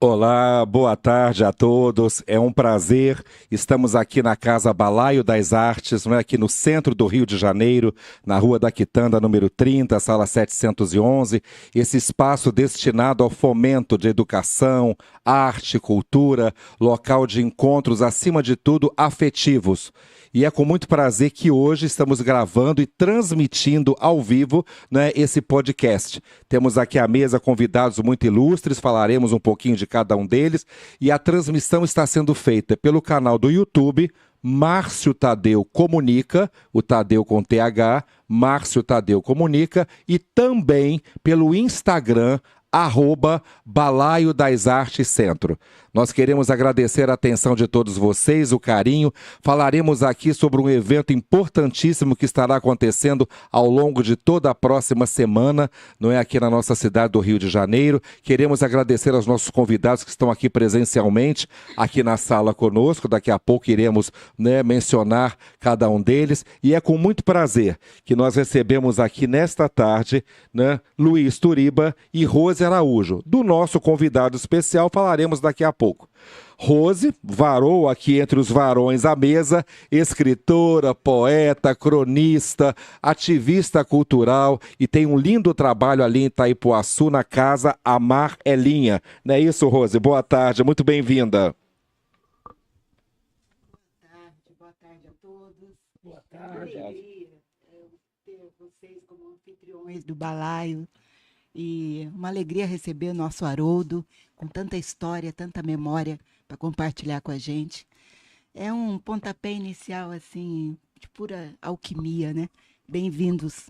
Olá, boa tarde a todos. É um prazer. Estamos aqui na Casa Balaio das Artes, não é? Aqui no centro do Rio de Janeiro, na Rua da Quitanda, número 30, sala 711. Esse espaço destinado ao fomento de educação, arte, cultura, local de encontros, acima de tudo, afetivos. E é com muito prazer que hoje estamos gravando e transmitindo ao vivo, né, esse podcast. Temos aqui à mesa convidados muito ilustres, falaremos um pouquinho de cada um deles, e a transmissão está sendo feita pelo canal do YouTube Márcio Tadeu Comunica, o Tadeu com TH, Márcio Tadeu Comunica, e também pelo Instagram, @Balaio das Artes Centro. Nós queremos agradecer a atenção de todos vocês, o carinho. Falaremos aqui sobre um evento importantíssimo que estará acontecendo ao longo de toda a próxima semana, não é, aqui na nossa cidade do Rio de Janeiro. Queremos agradecer aos nossos convidados que estão aqui presencialmente, aqui na sala conosco. Daqui a pouco iremos, né, mencionar cada um deles. E é com muito prazer que nós recebemos aqui nesta tarde, né, Luiz Turiba e Rose Araújo. Do nosso convidado especial falaremos daqui a pouco. Rose varou aqui entre os varões à mesa, escritora, poeta, cronista, ativista cultural e tem um lindo trabalho ali em Itaipuaçu, na casa Amar Elinha. Não é isso, Rose? Boa tarde, muito bem-vinda. Boa tarde a todos. Boa tarde. É uma alegria ter vocês como anfitriões do Balaio e uma alegria receber o nosso Haroldo com tanta história, tanta memória para compartilhar com a gente. É um pontapé inicial assim de pura alquimia, né? Bem-vindos.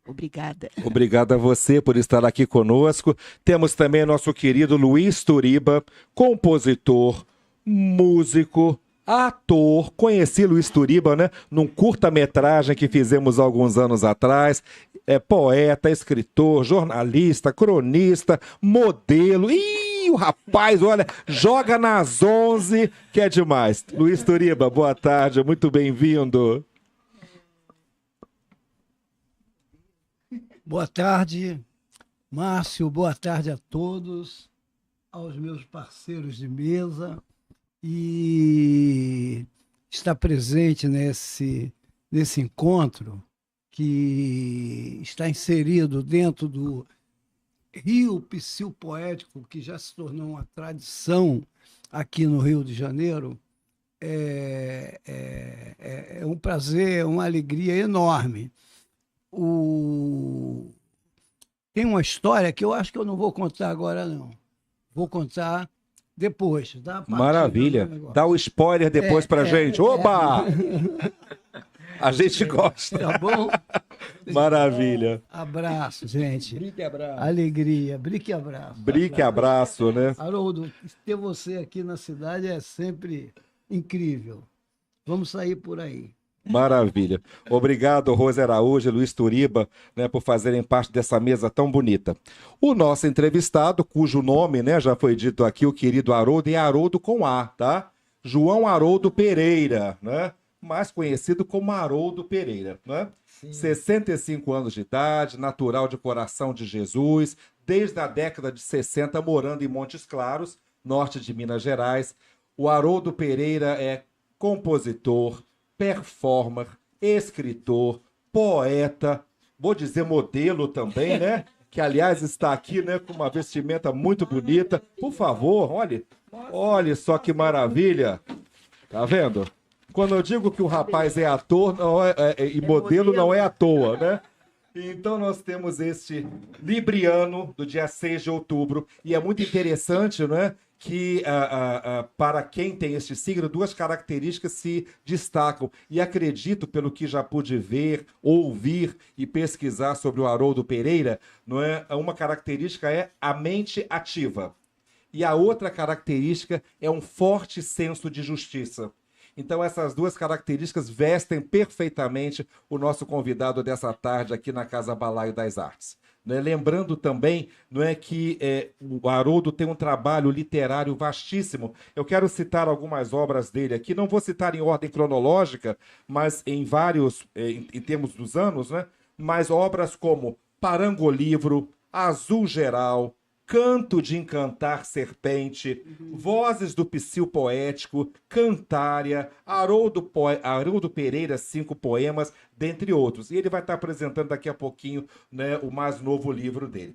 Obrigada. Obrigado a você por estar aqui conosco. Temos também nosso querido Luiz Turiba, compositor, músico, ator. Conheci Luiz Turiba, né, num curta-metragem que fizemos alguns anos atrás. É poeta, escritor, jornalista, cronista, modelo. Ih, o rapaz, olha, joga nas 11, que é demais. Luiz Turiba, boa tarde, muito bem-vindo. Boa tarde, Márcio. Boa tarde a todos, aos meus parceiros de mesa e está presente nesse encontro que está inserido dentro do Rio Psicopoético, que já se tornou uma tradição aqui no Rio de Janeiro. É um prazer, uma alegria enorme. Tem uma história que eu acho que eu não vou contar agora, não. Vou contar depois. Maravilha. Dá o spoiler depois pra gente. Oba! A gente gosta. Tá bom? Maravilha. Abraço, gente. Brique e abraço. Alegria. Brique e abraço. Brique e abraço, né? Haroldo, ter você aqui na cidade é sempre incrível. Vamos sair por aí. Maravilha. Obrigado, Rose Araújo e Luiz Turiba, né, por fazerem parte dessa mesa tão bonita. O nosso entrevistado, cujo nome, né, já foi dito aqui, o querido Haroldo, é Haroldo com A, tá? João Haroldo Pereira, né? Mais conhecido como Haroldo Pereira, né? Sim. 65 anos de idade, natural de Coração de Jesus, desde a década de 60, morando em Montes Claros, norte de Minas Gerais. O Haroldo Pereira é compositor, performer, escritor, poeta, vou dizer modelo também, né? Que, aliás, está aqui, né, com uma vestimenta muito bonita. Por favor, olhe só que maravilha. Tá vendo? Quando eu digo que o rapaz é ator e modelo, não é à toa, né? Então nós temos este Libriano do dia 6 de outubro. E é muito interessante, né, que para quem tem este signo, duas características se destacam. E acredito, pelo que já pude ver, ouvir e pesquisar sobre o Haroldo Pereira, não é? Uma característica é a mente ativa. E a outra característica é um forte senso de justiça. Então, essas duas características vestem perfeitamente o nosso convidado dessa tarde aqui na Casa Balaio das Artes. Né? Lembrando também, não é, que o Haroldo tem um trabalho literário vastíssimo. Eu quero citar algumas obras dele aqui, não vou citar em ordem cronológica, mas em vários, em termos dos anos, né? Mas obras como Parangolivro, Azul Geral, Canto de Encantar Serpente, Vozes do Psil Poético, Cantária, Haroldo Pereira, 5 poemas, dentre outros. E ele vai estar apresentando daqui a pouquinho, né, o mais novo livro dele.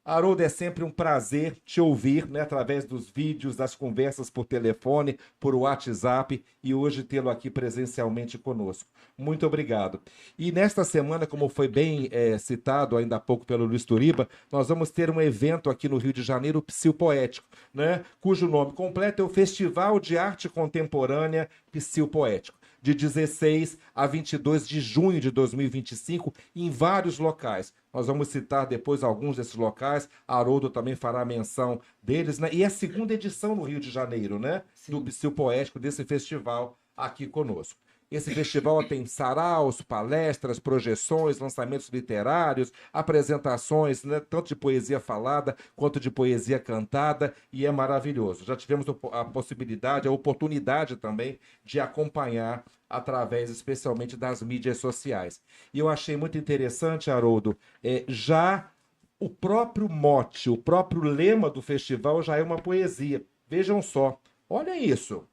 Haroldo, é sempre um prazer te ouvir, né, através dos vídeos, das conversas por telefone, por WhatsApp, e hoje tê-lo aqui presencialmente conosco. Muito obrigado. E nesta semana, como foi bem citado ainda há pouco pelo Luiz Turiba, nós vamos ter um evento aqui no Rio de Janeiro, o Psil Poético, né, cujo nome completo é o Festival de Arte Contemporânea Psil Poético, de 16 a 22 de junho de 2025, em vários locais. Nós vamos citar depois alguns desses locais, Haroldo também fará menção deles, né? E é a segunda edição no Rio de Janeiro, né? Sim. Do Psil Poético, desse festival aqui conosco. Esse festival tem saraus, palestras, projeções, lançamentos literários, apresentações, né, tanto de poesia falada quanto de poesia cantada, e é maravilhoso. Já tivemos a possibilidade, a oportunidade também de acompanhar através especialmente das mídias sociais. E eu achei muito interessante, Haroldo, já o próprio mote, o próprio lema do festival já é uma poesia. Vejam só, olha isso.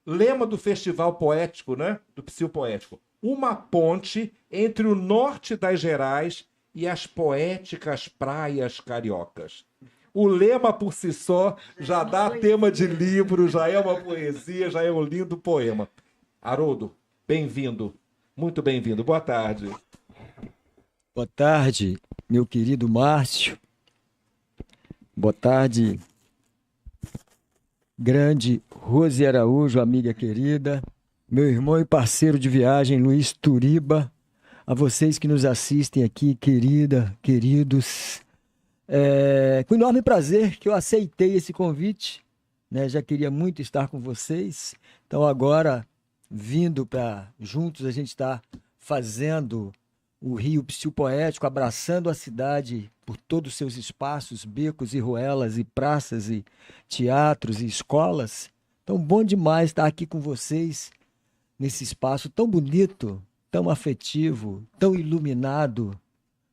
Lema do Festival Poético, né? Do Psil Poético. Uma ponte entre o norte das Gerais e as poéticas praias cariocas. O lema por si só já dá tema de livro, já é uma poesia, já é um lindo poema. Haroldo, bem-vindo. Muito bem-vindo. Boa tarde. Boa tarde, meu querido Márcio. Boa tarde, grande Rose Araújo, amiga querida, meu irmão e parceiro de viagem, Luiz Turiba, a vocês que nos assistem aqui, queridos. Com enorme prazer que eu aceitei esse convite, né? Já queria muito estar com vocês, então agora, vindo para juntos a gente estar fazendo o Rio Psil Poético, abraçando a cidade por todos os seus espaços, becos e ruelas e praças e teatros e escolas. Então, bom demais estar aqui com vocês nesse espaço tão bonito, tão afetivo, tão iluminado,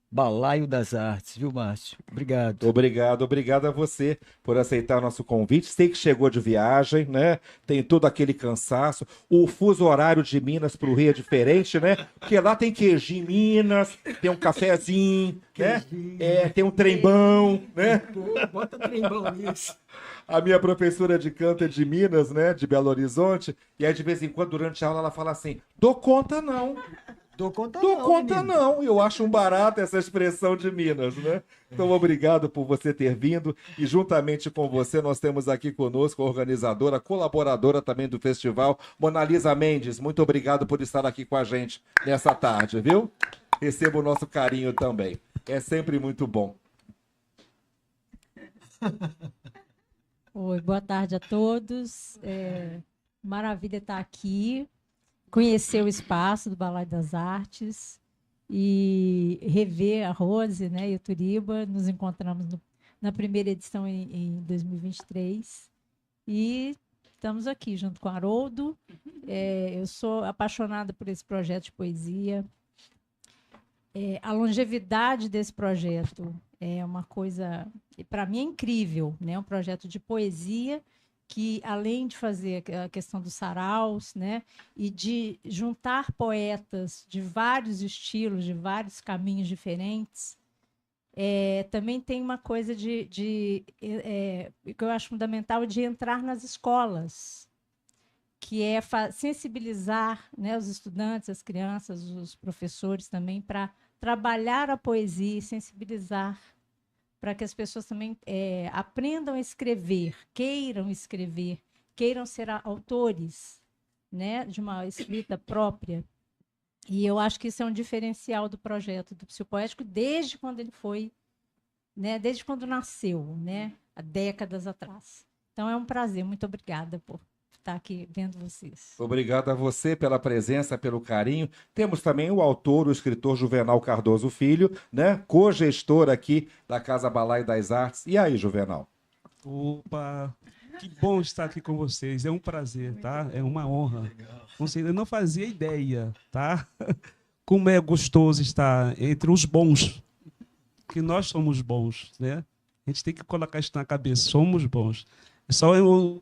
Balaio das Artes, viu, Márcio? Obrigado. Obrigado a você por aceitar nosso convite. Sei que chegou de viagem, né? Tem todo aquele cansaço. O fuso horário de Minas para o Rio é diferente, né? Porque lá tem queijinho em Minas, tem um cafezinho, né? Tem um trembão, né? Bota trembão nisso. A minha professora de canto é de Minas, né? De Belo Horizonte. E aí, de vez em quando, durante a aula, ela fala assim: dou conta não. Dou conta não. Eu acho um barato essa expressão de Minas, né? Então, obrigado por você ter vindo. E juntamente com você, nós temos aqui conosco a organizadora, colaboradora também do festival, Monalisa Mendes. Muito obrigado por estar aqui com a gente nessa tarde, viu? Receba o nosso carinho também. É sempre muito bom. Oi, boa tarde a todos. Maravilha estar aqui, conhecer o espaço do Balaio das Artes e rever a Rose, né, e o Turiba. Nos encontramos na primeira edição em 2023 e estamos aqui junto com o Haroldo. Eu sou apaixonada por esse projeto de poesia. A longevidade desse projeto é uma coisa, para mim, é incrível, né? Um projeto de poesia que, além de fazer a questão dos saraus, né, e de juntar poetas de vários estilos, de vários caminhos diferentes, também tem uma coisa que eu acho fundamental, de entrar nas escolas, que é sensibilizar, né, os estudantes, as crianças, os professores também, para trabalhar a poesia e sensibilizar, para que as pessoas também aprendam a escrever, queiram ser autores, né, de uma escrita própria. E eu acho que isso é um diferencial do projeto do Psil Poético desde quando ele foi, né, desde quando nasceu, né, há décadas atrás. Então é um prazer, muito obrigada por estar aqui vendo vocês. Obrigado a você pela presença, pelo carinho. Temos também o autor, o escritor Juvenal Cardoso Filho, né? Co-gestor aqui da Casa Balaio das Artes. E aí, Juvenal? Opa, que bom estar aqui com vocês. É um prazer, tá? É uma honra. Eu não fazia ideia, tá? Como é gostoso estar entre os bons, que nós somos bons, né? A gente tem que colocar isso na cabeça. Somos bons.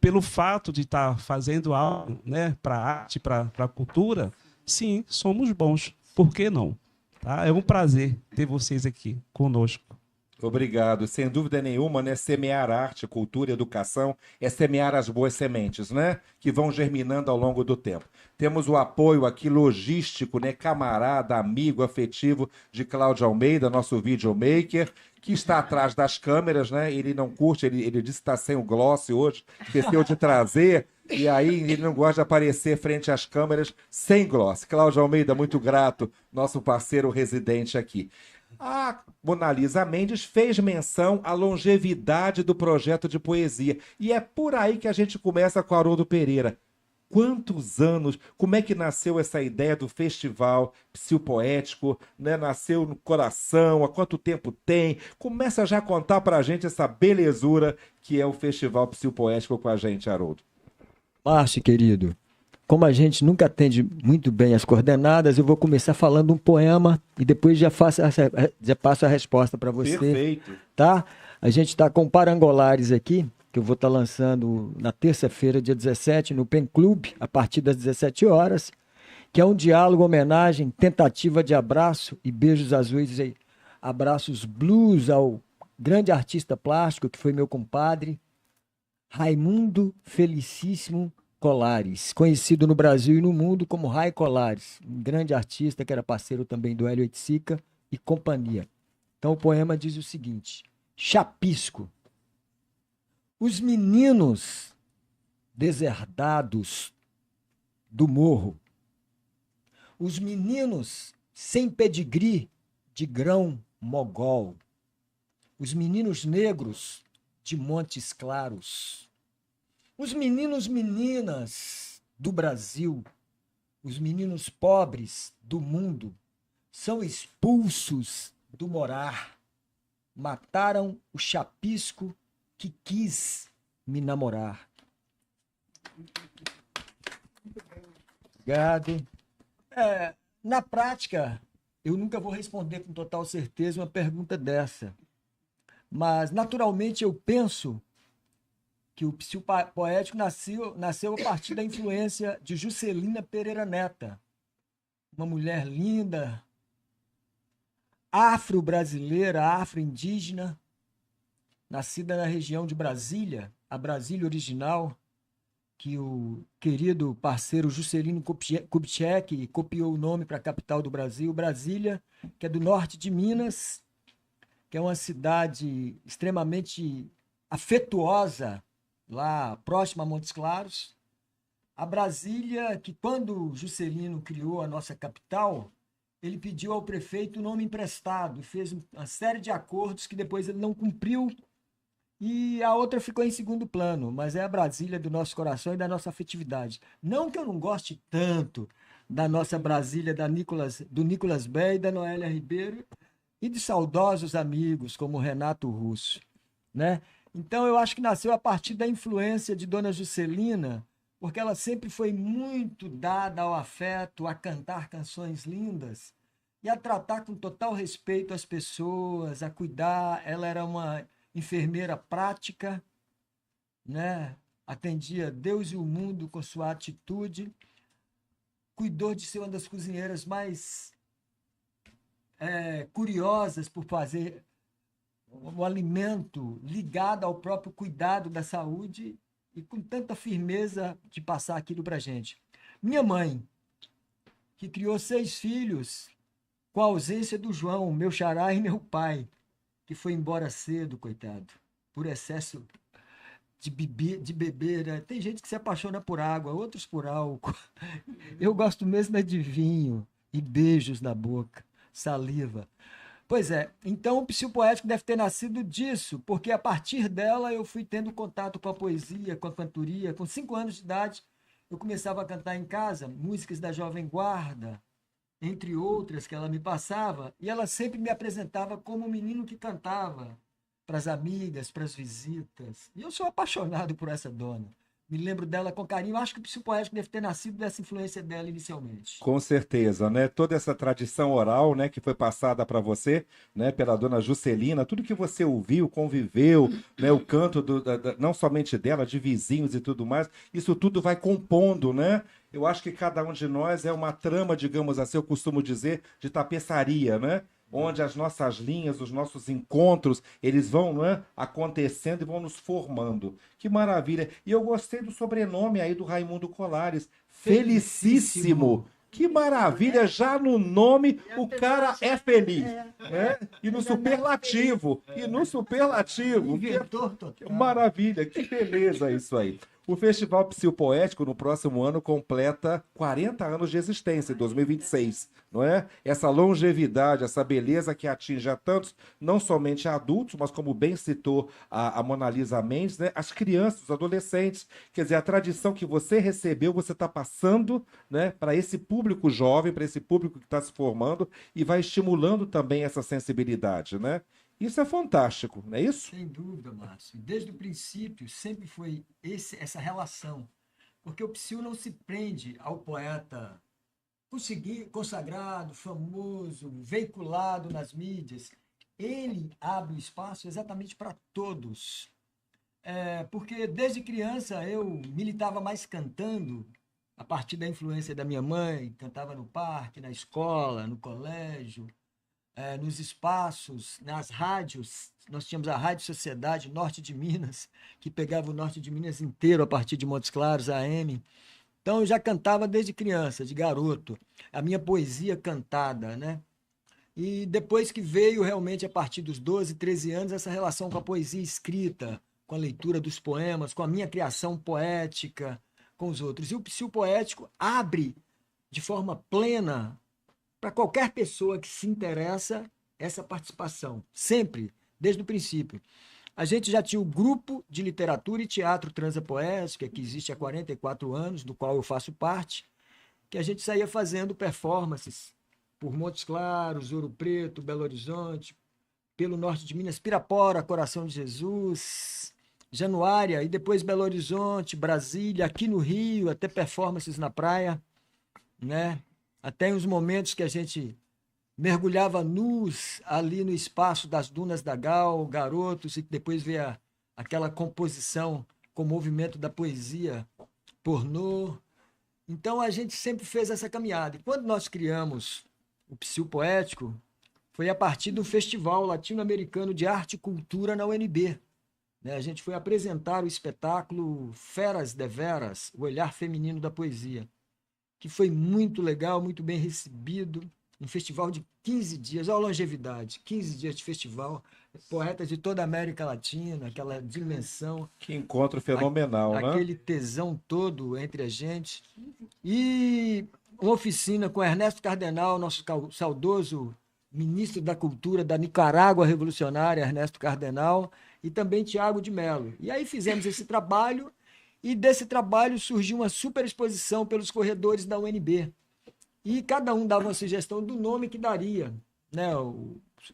Pelo fato de estar fazendo algo, né, para a arte, para a cultura, sim, somos bons. Por que não? Tá? É um prazer ter vocês aqui conosco. Obrigado. Sem dúvida nenhuma, né? Semear arte, cultura e educação é semear as boas sementes, né? Que vão germinando ao longo do tempo. Temos o apoio aqui logístico, né? Camarada, amigo, afetivo de Cláudio Almeida, nosso videomaker, que está atrás das câmeras, né? Ele não curte, ele disse que está sem o gloss hoje, esqueceu de trazer. E aí ele não gosta de aparecer frente às câmeras sem gloss. Cláudio Almeida, muito grato, nosso parceiro residente aqui. A Mona Lisa Mendes fez menção à longevidade do projeto de poesia. E é por aí que a gente começa com Haroldo Pereira. Quantos anos? Como é que nasceu essa ideia do festival psicopoético? Né? Nasceu no coração? Há quanto tempo tem? Começa já a contar pra gente essa belezura que é o festival psicopoético com a gente, Haroldo. Márcio, querido, como a gente nunca atende muito bem as coordenadas, eu vou começar falando um poema e depois já passo a resposta para você. Perfeito. Tá? A gente está com Parangolares aqui, que eu vou estar lançando na terça-feira, dia 17, no Pen Club, a partir das 17 horas, que é um diálogo, homenagem, tentativa de abraço e beijos azuis, e abraços blues ao grande artista plástico, que foi meu compadre, Raimundo Felicíssimo Colares, conhecido no Brasil e no mundo como Rai Colares, um grande artista que era parceiro também do Hélio Oiticica e companhia. Então o poema diz o seguinte: Chapisco. Os meninos deserdados do morro, os meninos sem pedigree de grão mogol, os meninos negros de Montes Claros, os meninos meninas do Brasil, os meninos pobres do mundo, são expulsos do morar. Mataram o chapisco que quis me namorar. Obrigado. Na prática, eu nunca vou responder com total certeza uma pergunta dessa. Mas, naturalmente, eu penso que o psicopoético nasceu a partir da influência de Juscelina Pereira Neta, uma mulher linda, afro-brasileira, afro-indígena, nascida na região de Brasília, a Brasília original, que o querido parceiro Juscelino Kubitschek copiou o nome para a capital do Brasil, Brasília, que é do norte de Minas, que é uma cidade extremamente afetuosa, lá próxima a Montes Claros. A Brasília, que quando Juscelino criou a nossa capital, ele pediu ao prefeito o nome emprestado e fez uma série de acordos que depois ele não cumpriu e a outra ficou em segundo plano, mas é a Brasília do nosso coração e da nossa afetividade. Não que eu não goste tanto da nossa Brasília do Nicolas Bé e da Noélia Ribeiro e de saudosos amigos como Renato Russo, né? Então, eu acho que nasceu a partir da influência de Dona Juscelina, porque ela sempre foi muito dada ao afeto, a cantar canções lindas e a tratar com total respeito as pessoas, a cuidar. Ela era uma enfermeira prática, né? Atendia Deus e o mundo com sua atitude, cuidou de ser uma das cozinheiras mais curiosas por fazer o alimento ligado ao próprio cuidado da saúde e com tanta firmeza de passar aquilo para a gente. Minha mãe, que criou 6 filhos, com a ausência do João, meu xará, e meu pai, que foi embora cedo, coitado, por excesso de beber. Né? Tem gente que se apaixona por água, outros por álcool. Eu gosto mesmo de vinho e beijos na boca, saliva. Pois é, então o psicopoético deve ter nascido disso, porque a partir dela eu fui tendo contato com a poesia, com a cantoria. Com 5 anos de idade, eu começava a cantar em casa músicas da Jovem Guarda, entre outras que ela me passava, e ela sempre me apresentava como um menino que cantava para as amigas, para as visitas. E eu sou apaixonado por essa dona. Me lembro dela com carinho. Acho que o psicopoético deve ter nascido dessa influência dela inicialmente. Com certeza, né? Toda essa tradição oral, né, que foi passada para você, né, pela dona Juscelina, tudo que você ouviu, conviveu, né, o canto não somente dela, de vizinhos e tudo mais, isso tudo vai compondo, né? Eu acho que cada um de nós é uma trama, digamos assim, eu costumo dizer, de tapeçaria, né? Onde as nossas linhas, os nossos encontros, eles vão, né, acontecendo e vão nos formando. Que maravilha. E eu gostei do sobrenome aí do Raimundo Colares. Felicíssimo. Que maravilha, já no nome o cara é feliz, né? E no superlativo, Inventor total. maravilha, que beleza isso aí. O Festival Psicopoético, no próximo ano, completa 40 anos de existência, em 2026, não é? Essa longevidade, essa beleza que atinge a tantos, não somente a adultos, mas como bem citou a Mona Lisa Mendes, né? As crianças, os adolescentes. Quer dizer, a tradição que você recebeu, você está passando, né, para esse público jovem, para esse público que está se formando e vai estimulando também essa sensibilidade, né? Isso é fantástico, não é isso? Sem dúvida, Márcio. Desde o princípio sempre foi essa relação. Porque o Psiu não se prende ao poeta consagrado, famoso, veiculado nas mídias. Ele abre o espaço exatamente para todos. Porque desde criança eu militava mais cantando, a partir da influência da minha mãe, cantava no parque, na escola, no colégio, nos espaços, nas rádios. Nós tínhamos a Rádio Sociedade Norte de Minas, que pegava o Norte de Minas inteiro a partir de Montes Claros, AM. Então eu já cantava desde criança, de garoto, a minha poesia cantada, né? E depois que veio realmente a partir dos 12, 13 anos essa relação com a poesia escrita, com a leitura dos poemas, com a minha criação poética com os outros. E o psicopoético abre de forma plena para qualquer pessoa que se interessa essa participação, sempre, desde o princípio. A gente já tinha o grupo de literatura e teatro transapoética, que existe há 44 anos, do qual eu faço parte, que a gente saía fazendo performances por Montes Claros, Ouro Preto, Belo Horizonte, pelo norte de Minas, Pirapora, Coração de Jesus, Januária, e depois Belo Horizonte, Brasília, aqui no Rio, até performances na praia, né? Até uns momentos que a gente mergulhava nus ali no espaço das Dunas da Gal, garotos, e depois veio aquela composição com o movimento da poesia pornô. Então a gente sempre fez essa caminhada. E quando nós criamos o Psicopoético, foi a partir do Festival Latino-Americano de Arte e Cultura na UNB. A gente foi apresentar o espetáculo Feras Deveras, o olhar feminino da poesia, que foi muito legal, muito bem recebido. Um festival de 15 dias, olha a longevidade, 15 dias de festival, poetas de toda a América Latina, aquela dimensão. Que encontro fenomenal, né? Aquele tesão todo entre a gente. E uma oficina com Ernesto Cardenal, nosso saudoso ministro da Cultura da Nicarágua Revolucionária, Ernesto Cardenal, e também Tiago de Mello. E aí fizemos esse trabalho, e desse trabalho surgiu uma super exposição pelos corredores da UNB. E cada um dava uma sugestão do nome que daria, né?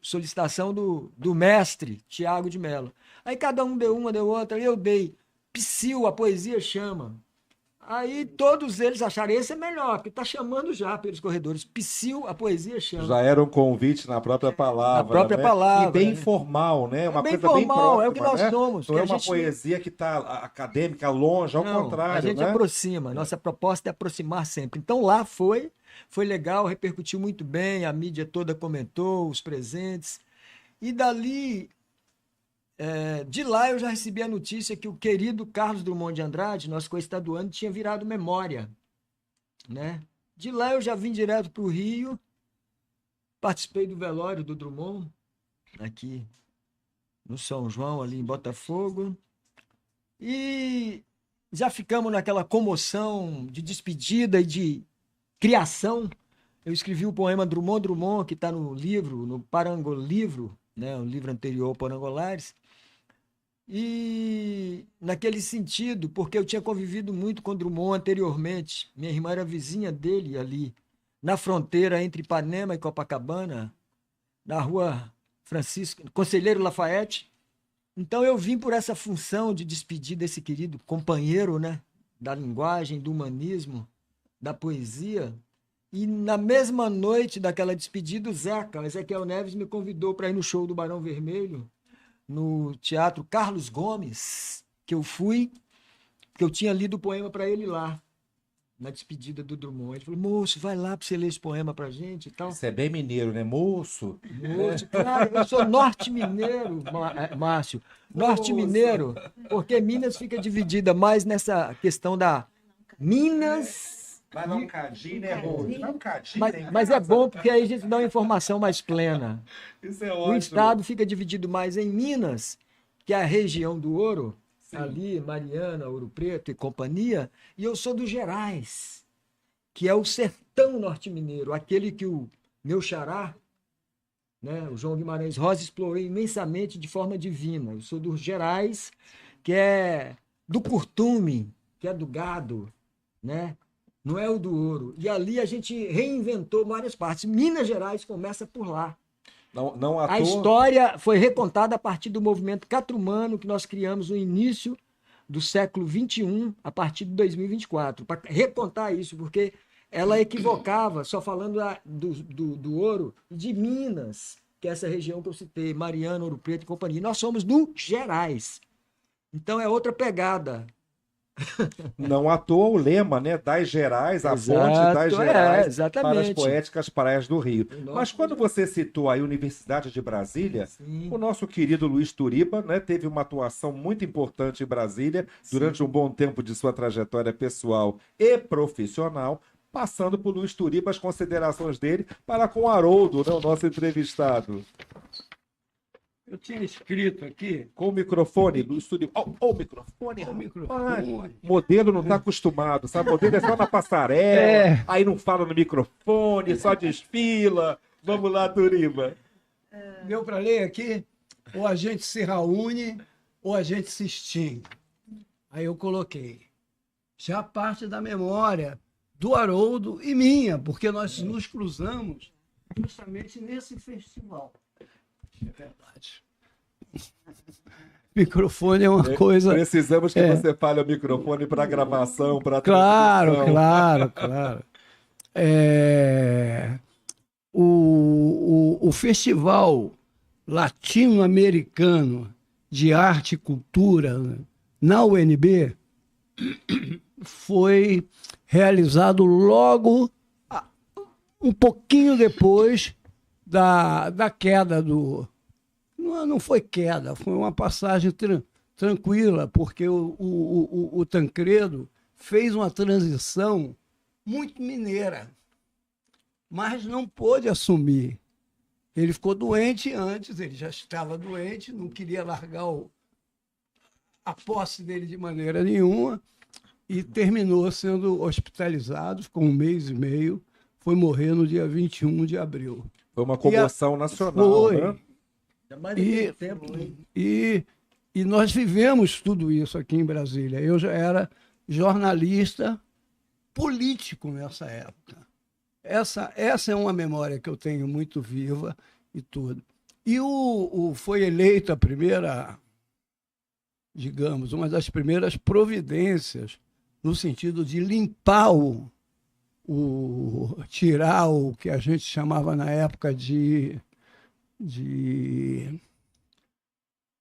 Solicitação do mestre Tiago de Mello. Aí cada um deu uma, deu outra, e eu dei Psiu, a poesia chama. Aí todos eles acharam, esse é melhor, porque está chamando já pelos corredores. Psiu, a poesia chama. Já era um convite na própria palavra. Na própria né? palavra. E bem informal, né? Uma bem coisa formal, bem próxima, é o que nós né? somos. Não é uma poesia que está acadêmica, longe, ao contrário. A gente né? aproxima, nossa proposta é aproximar sempre. Então lá foi legal, repercutiu muito bem, a mídia toda comentou, os presentes. E dali, de lá eu já recebi a notícia que o querido Carlos Drummond de Andrade, nosso coestaduano, tinha virado memória, né? De lá eu já vim direto para o Rio, participei do velório do Drummond, aqui no São João, ali em Botafogo, e já ficamos naquela comoção de despedida e de criação. Eu escrevi o poema Drummond, Drummond, que está no livro, no Parangolivro, né, o livro anterior ao Parangolares, e naquele sentido, porque eu tinha convivido muito com Drummond anteriormente, minha irmã era vizinha dele ali, na fronteira entre Ipanema e Copacabana, na rua Francisco, Conselheiro Lafayette, Então eu vim por essa função de despedir desse querido companheiro, né? Da linguagem, do humanismo, da poesia. E na mesma noite daquela despedida, o Ezequiel Neves, me convidou para ir no show do Barão Vermelho, no Teatro Carlos Gomes, que eu fui, que eu tinha lido o poema para ele lá, na despedida do Drummond. Ele falou, moço, vai lá para você ler esse poema para gente e tal. Isso é bem mineiro, né? Moço. Moço, claro, eu sou norte-mineiro, Márcio. Norte-mineiro, porque Minas fica dividida mais nessa questão da Minas... Vai dar um cadinho, né, Rose? Vai um cadinho, Mas é bom, porque aí a gente dá uma informação mais plena. Isso é O ótimo. estado fica dividido mais em Minas, que é a região do ouro, ali, Mariana, Ouro Preto e companhia, e eu sou do Gerais, que é o sertão norte-mineiro, aquele que o meu xará, né, o João Guimarães Rosa, explorou imensamente de forma divina. Eu sou dos Gerais, que é do curtume, que é do gado, né? Não é o do ouro. E ali a gente reinventou várias partes. Minas Gerais começa por lá. Não à A toa. história foi recontada a partir do movimento catrumano que nós criamos no início do século XXI, a partir de 2024. Para recontar isso, porque ela equivocava, só falando do ouro, de Minas, que é essa região que eu citei, Mariana, Ouro Preto e companhia. Nós somos do Gerais. Então é outra pegada. Não à toa o lema, né? Das Gerais, a Exato, ponte das Gerais exatamente. para as poéticas praias do Rio. Nossa. Mas quando você citou a Universidade de Brasília, Sim. o nosso querido Luiz Turiba, né, teve uma atuação muito importante em Brasília durante um bom tempo de sua trajetória pessoal e profissional, passando por Luiz Turiba, as considerações dele para com o Haroldo, né, o nosso entrevistado. Eu tinha escrito aqui. Com o microfone, Luiz Turiba. Ó, o microfone. O rapaz. microfone. Modelo não está acostumado, sabe? Modelo é só na passarela, aí não fala no microfone, só desfila. Vamos lá, Turiba. Deu para ler aqui? Ou a gente se reúne, ou a gente se extingue. Aí eu coloquei. Já parte da memória do Haroldo e minha, porque nós nos cruzamos justamente nesse festival. É verdade. Microfone é uma coisa. Precisamos que você fale o microfone para gravação, para Claro, transmissão. claro. O Festival Latino-Americano de Arte e Cultura na UNB foi realizado logo um pouquinho depois da queda do... Não foi queda, foi uma passagem tranquila, porque o Tancredo fez uma transição muito mineira, mas não pôde assumir. Ele ficou doente antes, ele já estava doente, não queria largar a posse dele de maneira nenhuma, e terminou sendo hospitalizado, ficou 1 mês e meio, foi morrer no dia 21 de abril. Foi uma comoção nacional, Foi. né? E nós vivemos tudo isso aqui em Brasília. Eu já era jornalista político nessa época. Essa é uma memória que eu tenho muito viva e tudo. E foi eleita a primeira, digamos, uma das primeiras providências no sentido de limpar tirar o que a gente chamava na época de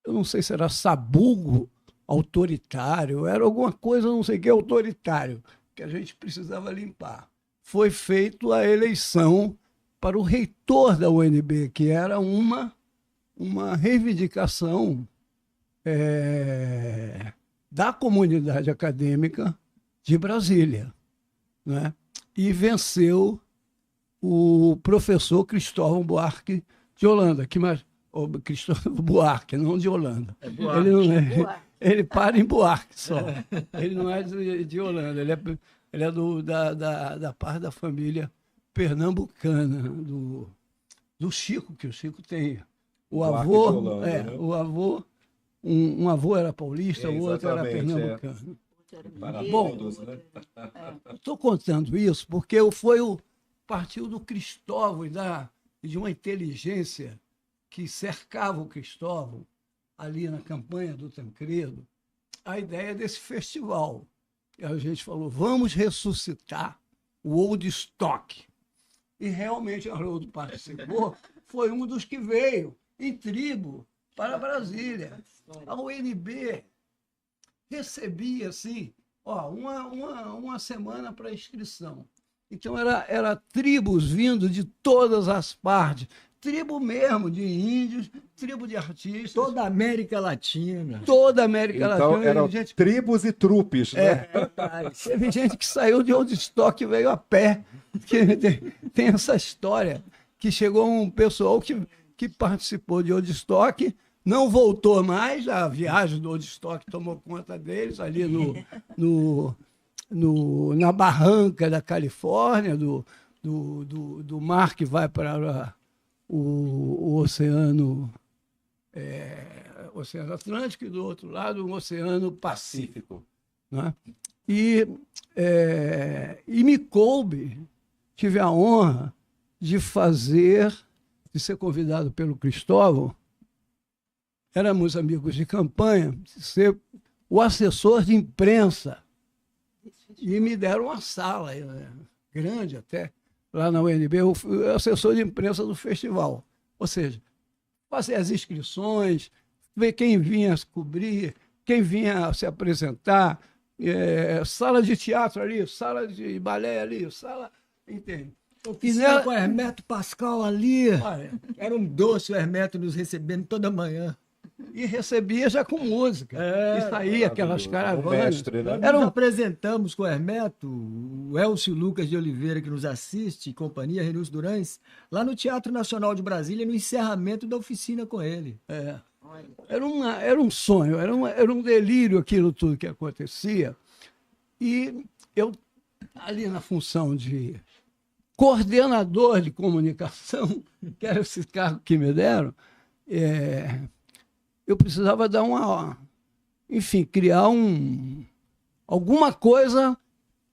eu não sei se era sabugo autoritário, era alguma coisa, não sei o que, autoritário, que a gente precisava limpar. Foi feita a eleição para o reitor da UNB, que era uma reivindicação da comunidade acadêmica de Brasília, né? E venceu o professor Cristóvão Buarque de Holanda, Cristóvão Buarque, não de Holanda. Ele para em Buarque só. Ele não é de Holanda, ele é da parte da família pernambucana, do Chico, que o Chico tem. O Buarque avô, de Holanda, né? o avô, um avô era paulista, o outro era pernambucano. Bom, estou contando isso porque partiu do Cristóvão e de uma inteligência que cercava o Cristóvão ali na campanha do Tancredo, a ideia desse festival. E a gente falou, vamos ressuscitar o Old Stock. E realmente o Haroldo participou, foi um dos que veio em tribo para Brasília. A UNB recebia, assim, uma semana para inscrição. Então, era tribos vindo de todas as partes. Tribo mesmo, de índios, tribo de artistas. Toda a América Latina. Toda a América Então, Latina. eram tribos e trupes, né? Teve gente que saiu de Woodstock e veio a pé. Tem essa história, que chegou um pessoal que participou de Woodstock, não voltou mais, a viagem do Woodstock tomou conta deles, ali na barranca da Califórnia, do mar que vai para o Oceano Atlântico e do outro lado o Oceano Pacífico. Né? E me coube, tive a honra de ser convidado pelo Cristóvão, éramos amigos de campanha, de ser o assessor de imprensa. E me deram uma sala grande até, lá na UNB, eu fui assessor de imprensa do festival. Ou seja, fazer as inscrições, ver quem vinha cobrir, quem vinha se apresentar, sala de teatro ali, sala de balé ali, sala... Entende? Oficina com o Hermeto Pascal ali. Olha, Era um doce o Hermeto nos recebendo toda manhã. e recebia já com música. E saía aquelas caravanas. Mestre, né? Nós nos apresentamos com o Hermeto, o Elcio Lucas de Oliveira, que nos assiste, e companhia, Renúncio Durães, lá no Teatro Nacional de Brasília, no encerramento da oficina com ele. Era um sonho, era um delírio aquilo tudo que acontecia. E eu, ali na função de coordenador de comunicação, que era esse cargo que me deram, eu precisava dar criar alguma coisa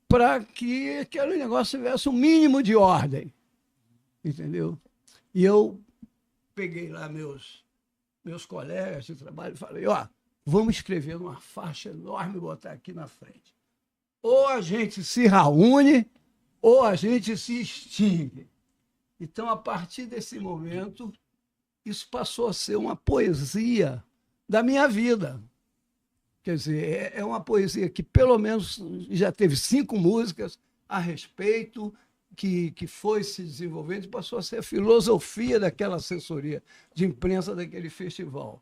para que aquele negócio tivesse um mínimo de ordem. Entendeu? E eu peguei lá meus colegas de trabalho e falei, vamos escrever uma faixa enorme e botar aqui na frente. Ou a gente se reúne, ou a gente se extingue. Então, a partir desse momento, isso passou a ser uma poesia da minha vida. Quer dizer, é uma poesia que, pelo menos, já teve 5 músicas a respeito, que foi se desenvolvendo e passou a ser a filosofia daquela assessoria de imprensa daquele festival.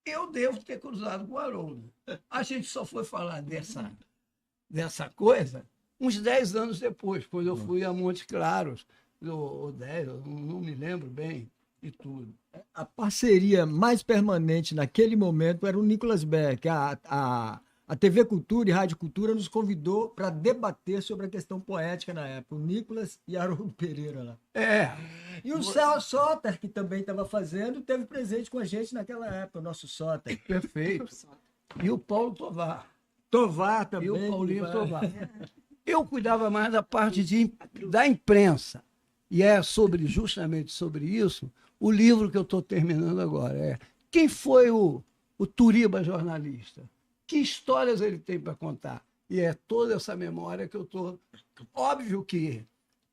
Eu devo ter cruzado com o Haroldo. A gente só foi falar dessa coisa uns 10 anos depois, quando eu fui a Montes Claros, ou 10, eu não me lembro bem, e tudo. A parceria mais permanente naquele momento era o Nicolas Beck. A TV Cultura e Rádio Cultura nos convidou para debater sobre a questão poética na época. O Nicolas e Haroldo Pereira lá. E o Celso Soter, que também estava fazendo, teve presente com a gente naquela época, o nosso Soter. Perfeito. E o Paulo Tovar. Tovar também. E o Paulinho Tovar. Eu cuidava mais da parte da imprensa. E é justamente sobre isso o livro que eu estou terminando agora. Quem foi o Turiba jornalista? Que histórias ele tem para contar? E é toda essa memória que eu estou... Óbvio que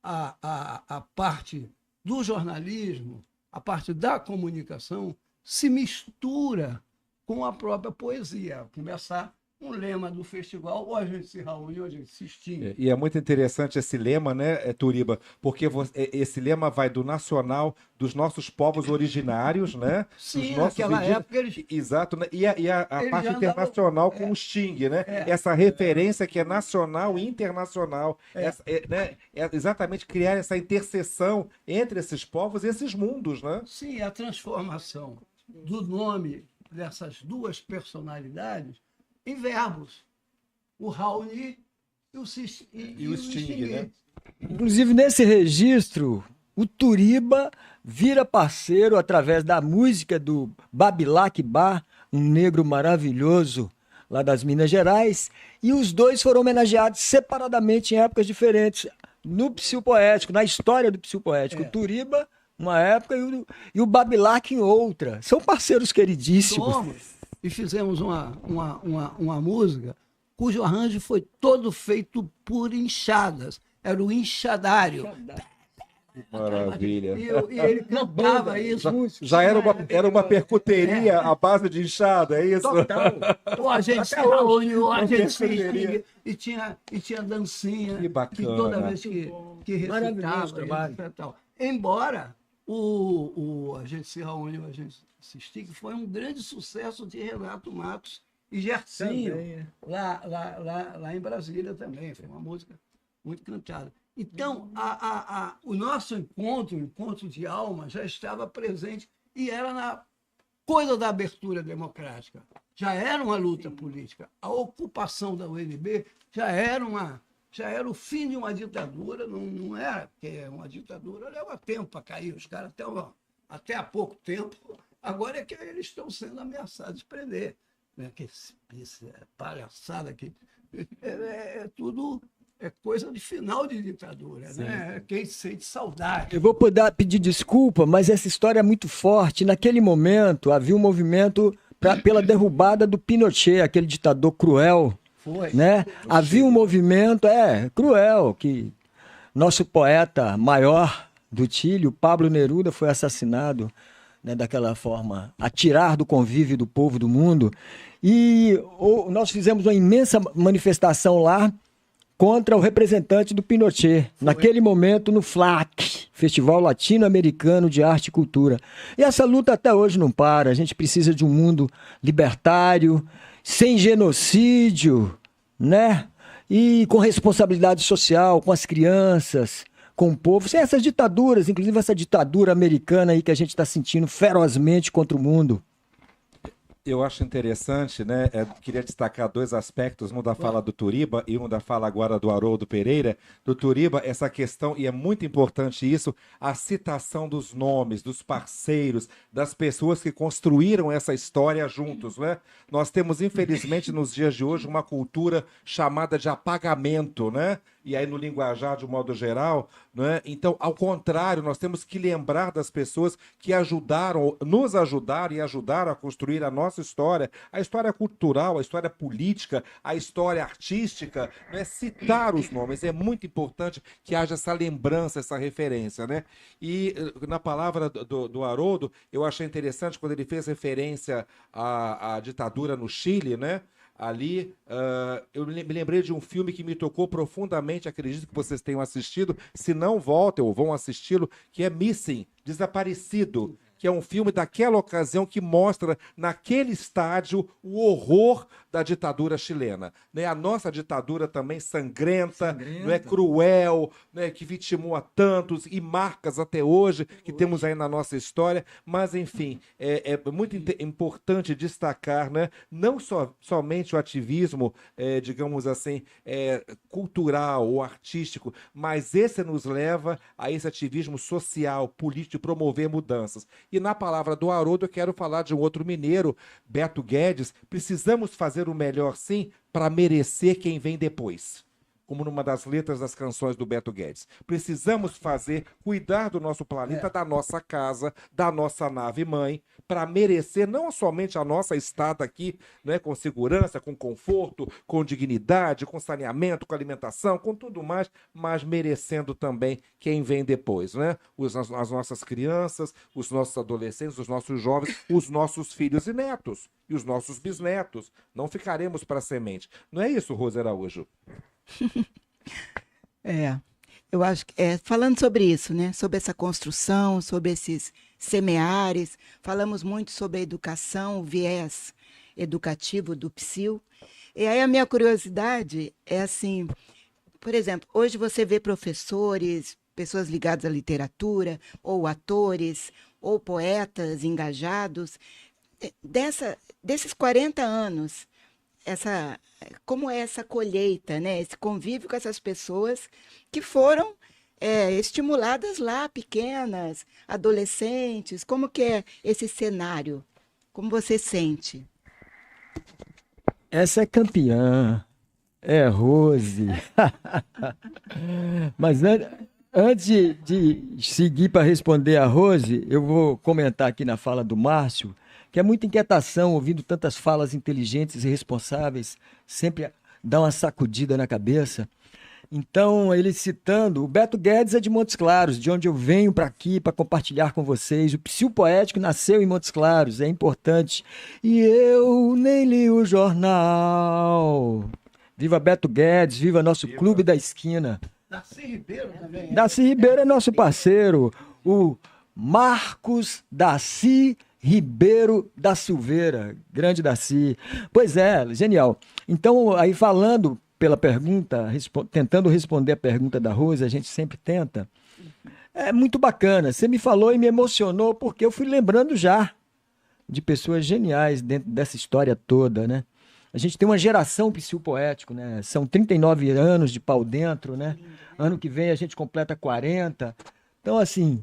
a parte do jornalismo, a parte da comunicação, se mistura com a própria poesia. Começar um lema do festival, ou a gente se reúne, ou a gente se extingue. E é muito interessante esse lema, né, Turiba? Porque esse lema vai do nacional, dos nossos povos originários, né? Sim, dos nossos naquela época eles... Exato, né? E a parte internacional com o Sting, né? Essa referência que é nacional e internacional. É exatamente criar essa interseção entre esses povos e esses mundos, né? Sim, a transformação do nome dessas duas personalidades em verbos. O Raoni e o Sting, né? Inclusive, nesse registro, o Turiba vira parceiro através da música do Babilac Bar, um negro maravilhoso lá das Minas Gerais, e os dois foram homenageados separadamente em épocas diferentes no Psiu Poético, na história do Psiu Poético. O Turiba uma época e o Babilac em outra. São parceiros queridíssimos. Somos. E fizemos uma música cujo arranjo foi todo feito por enxadas. Era o enxadário. Maravilha. E ele cantava isso. Já era uma percuteria à base de enxada, é isso? Total. Ou a gente se reuniu, a gente se instiga, e tinha dancinha. Que bacana. Toda vez que recitava. E tal. Embora a gente se reuniu, a gente se instiga, foi um grande sucesso de Renato Matos e Gersinho, Também, lá em Brasília também. Foi uma música muito cantada. Então, o nosso encontro de alma, já estava presente e era na coisa da abertura democrática. Já era uma luta política. A ocupação da UNB já era o fim de uma ditadura, não era, porque uma ditadura leva tempo para cair. Os caras até há pouco tempo, agora é que eles estão sendo ameaçados de prender. Né? Que palhaçada aqui. Tudo... É coisa de final de ditadura, né? Quem sente saudade. Eu vou pedir desculpa, mas essa história é muito forte. Naquele momento, havia um movimento pela derrubada do Pinochet, aquele ditador cruel. Foi. Né? Havia um movimento, cruel, que nosso poeta maior do Chile, o Pablo Neruda, foi assassinado, né, daquela forma, a tirar do convívio do povo do mundo. E nós fizemos uma imensa manifestação lá, contra o representante do Pinochet, naquele momento no FLAC, Festival Latino-Americano de Arte e Cultura. E essa luta até hoje não para. A gente precisa de um mundo libertário, sem genocídio, né? E com responsabilidade social, com as crianças, com o povo, sem essas ditaduras, inclusive essa ditadura americana aí que a gente está sentindo ferozmente contra o mundo. Eu acho interessante, né? Queria destacar dois aspectos, um da fala do Turiba e um da fala agora do Haroldo Pereira. Do Turiba, essa questão, e é muito importante isso, a citação dos nomes, dos parceiros, das pessoas que construíram essa história juntos, né? Nós temos, infelizmente, nos dias de hoje, uma cultura chamada de apagamento, né? E aí no linguajar de um modo geral, né? Então, ao contrário, nós temos que lembrar das pessoas que nos ajudaram e ajudaram a construir a nossa história, a história cultural, a história política, a história artística, né? Citar os nomes, é muito importante que haja essa lembrança, essa referência, né? E na palavra do Haroldo, eu achei interessante quando ele fez referência à ditadura no Chile, né? Ali, eu me lembrei de um filme que me tocou profundamente, acredito que vocês tenham assistido, se não voltem ou vão assisti-lo, que é Missing, Desaparecido, que é um filme daquela ocasião que mostra naquele estádio o horror da ditadura chilena, né? A nossa ditadura também sangrenta. Não é, cruel, né? Que vitimou a tantos e marcas até hoje que temos aí na nossa história, mas enfim, é muito importante destacar, né? Não somente o ativismo, digamos assim, cultural ou artístico, mas esse nos leva a esse ativismo social, político, de promover mudanças. E na palavra do Haroldo, eu quero falar de um outro mineiro, Beto Guedes. Precisamos fazer o melhor, sim, para merecer quem vem depois. Como numa das letras das canções do Beto Guedes. Precisamos cuidar do nosso planeta, da nossa casa, da nossa nave-mãe, para merecer não somente a nossa estada aqui, né, com segurança, com conforto, com dignidade, com saneamento, com alimentação, com tudo mais, mas merecendo também quem vem depois, né? As nossas crianças, os nossos adolescentes, os nossos jovens, os nossos filhos e netos, e os nossos bisnetos. Não ficaremos para a semente. Não é isso, Rose Araújo? Eu acho que falando sobre isso, né? Sobre essa construção, sobre esses semeares, falamos muito sobre a educação, o viés educativo do Psil. E aí a minha curiosidade é assim, por exemplo, hoje você vê professores, pessoas ligadas à literatura, ou atores, ou poetas engajados, desses 40 anos, como é essa colheita, né? Esse convívio com essas pessoas que foram estimuladas lá, pequenas, adolescentes. Como que é esse cenário? Como você sente? Essa é campeã. É Rose. Mas Antes de seguir para responder a Rose, eu vou comentar aqui na fala do Márcio, que é muita inquietação, ouvindo tantas falas inteligentes e responsáveis, sempre dá uma sacudida na cabeça. Então, ele citando, o Beto Guedes é de Montes Claros, de onde eu venho para aqui para compartilhar com vocês. O Psil Poético nasceu em Montes Claros, é importante. E eu nem li o jornal. Viva Beto Guedes, viva nosso Clube da Esquina. Darcy Ribeiro também. Darcy Ribeiro é nosso parceiro, o Marcos Darcy Ribeiro da Silveira, grande Darcy. Pois é, genial. Então, aí falando pela pergunta, tentando responder a pergunta da Rose, a gente sempre tenta. É muito bacana. Você me falou e me emocionou, porque eu fui lembrando já de pessoas geniais dentro dessa história toda, né? A gente tem uma geração psicopoético, né? São 39 anos de pau dentro, né? Ano que vem a gente completa 40. Então, assim,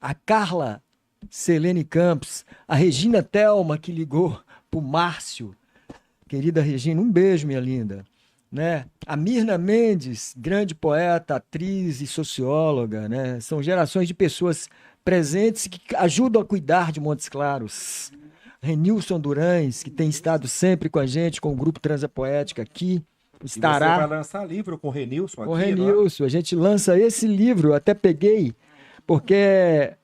a Carla Selene Campos, a Regina Thelma, que ligou pro Márcio. Querida Regina, um beijo, minha linda. Né? A Mirna Mendes, grande poeta, atriz e socióloga, né? São gerações de pessoas presentes que ajudam a cuidar de Montes Claros. Renilson Durães, que tem estado sempre com a gente, com o Grupo Transa Poética aqui, estará... E você vai lançar livro com o Renilson aqui? Com o Renilson, a gente lança esse livro, eu até peguei, porque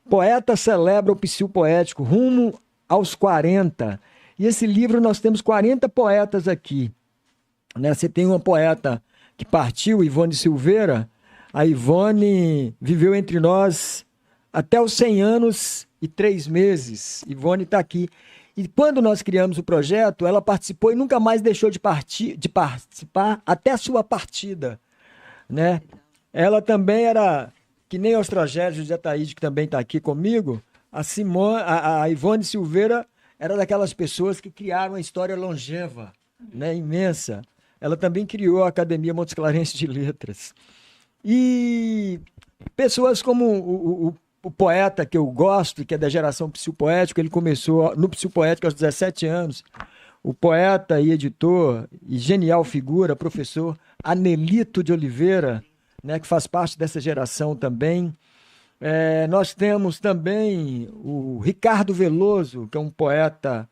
Poeta celebra o Psil Poético, rumo aos 40. E esse livro nós temos 40 poetas aqui. Né? Você tem uma poeta que partiu, Ivone Silveira. A Ivone viveu entre nós até os 100 anos e 3 meses. Ivone está aqui. E quando nós criamos o projeto, ela participou e nunca mais deixou de participar até a sua partida. Né? Ela também era, que nem Ostrogésio de Ataíde, que também está aqui comigo, a Ivone Silveira era daquelas pessoas que criaram a história longeva, né? Imensa. Ela também criou a Academia Montes Clarense de Letras. E pessoas como o poeta que eu gosto, que é da geração psicopoética, ele começou no psicopoético aos 17 anos. O poeta e editor e genial figura, professor Anelito de Oliveira, né, que faz parte dessa geração também. Nós temos também o Ricardo Veloso, que é um poeta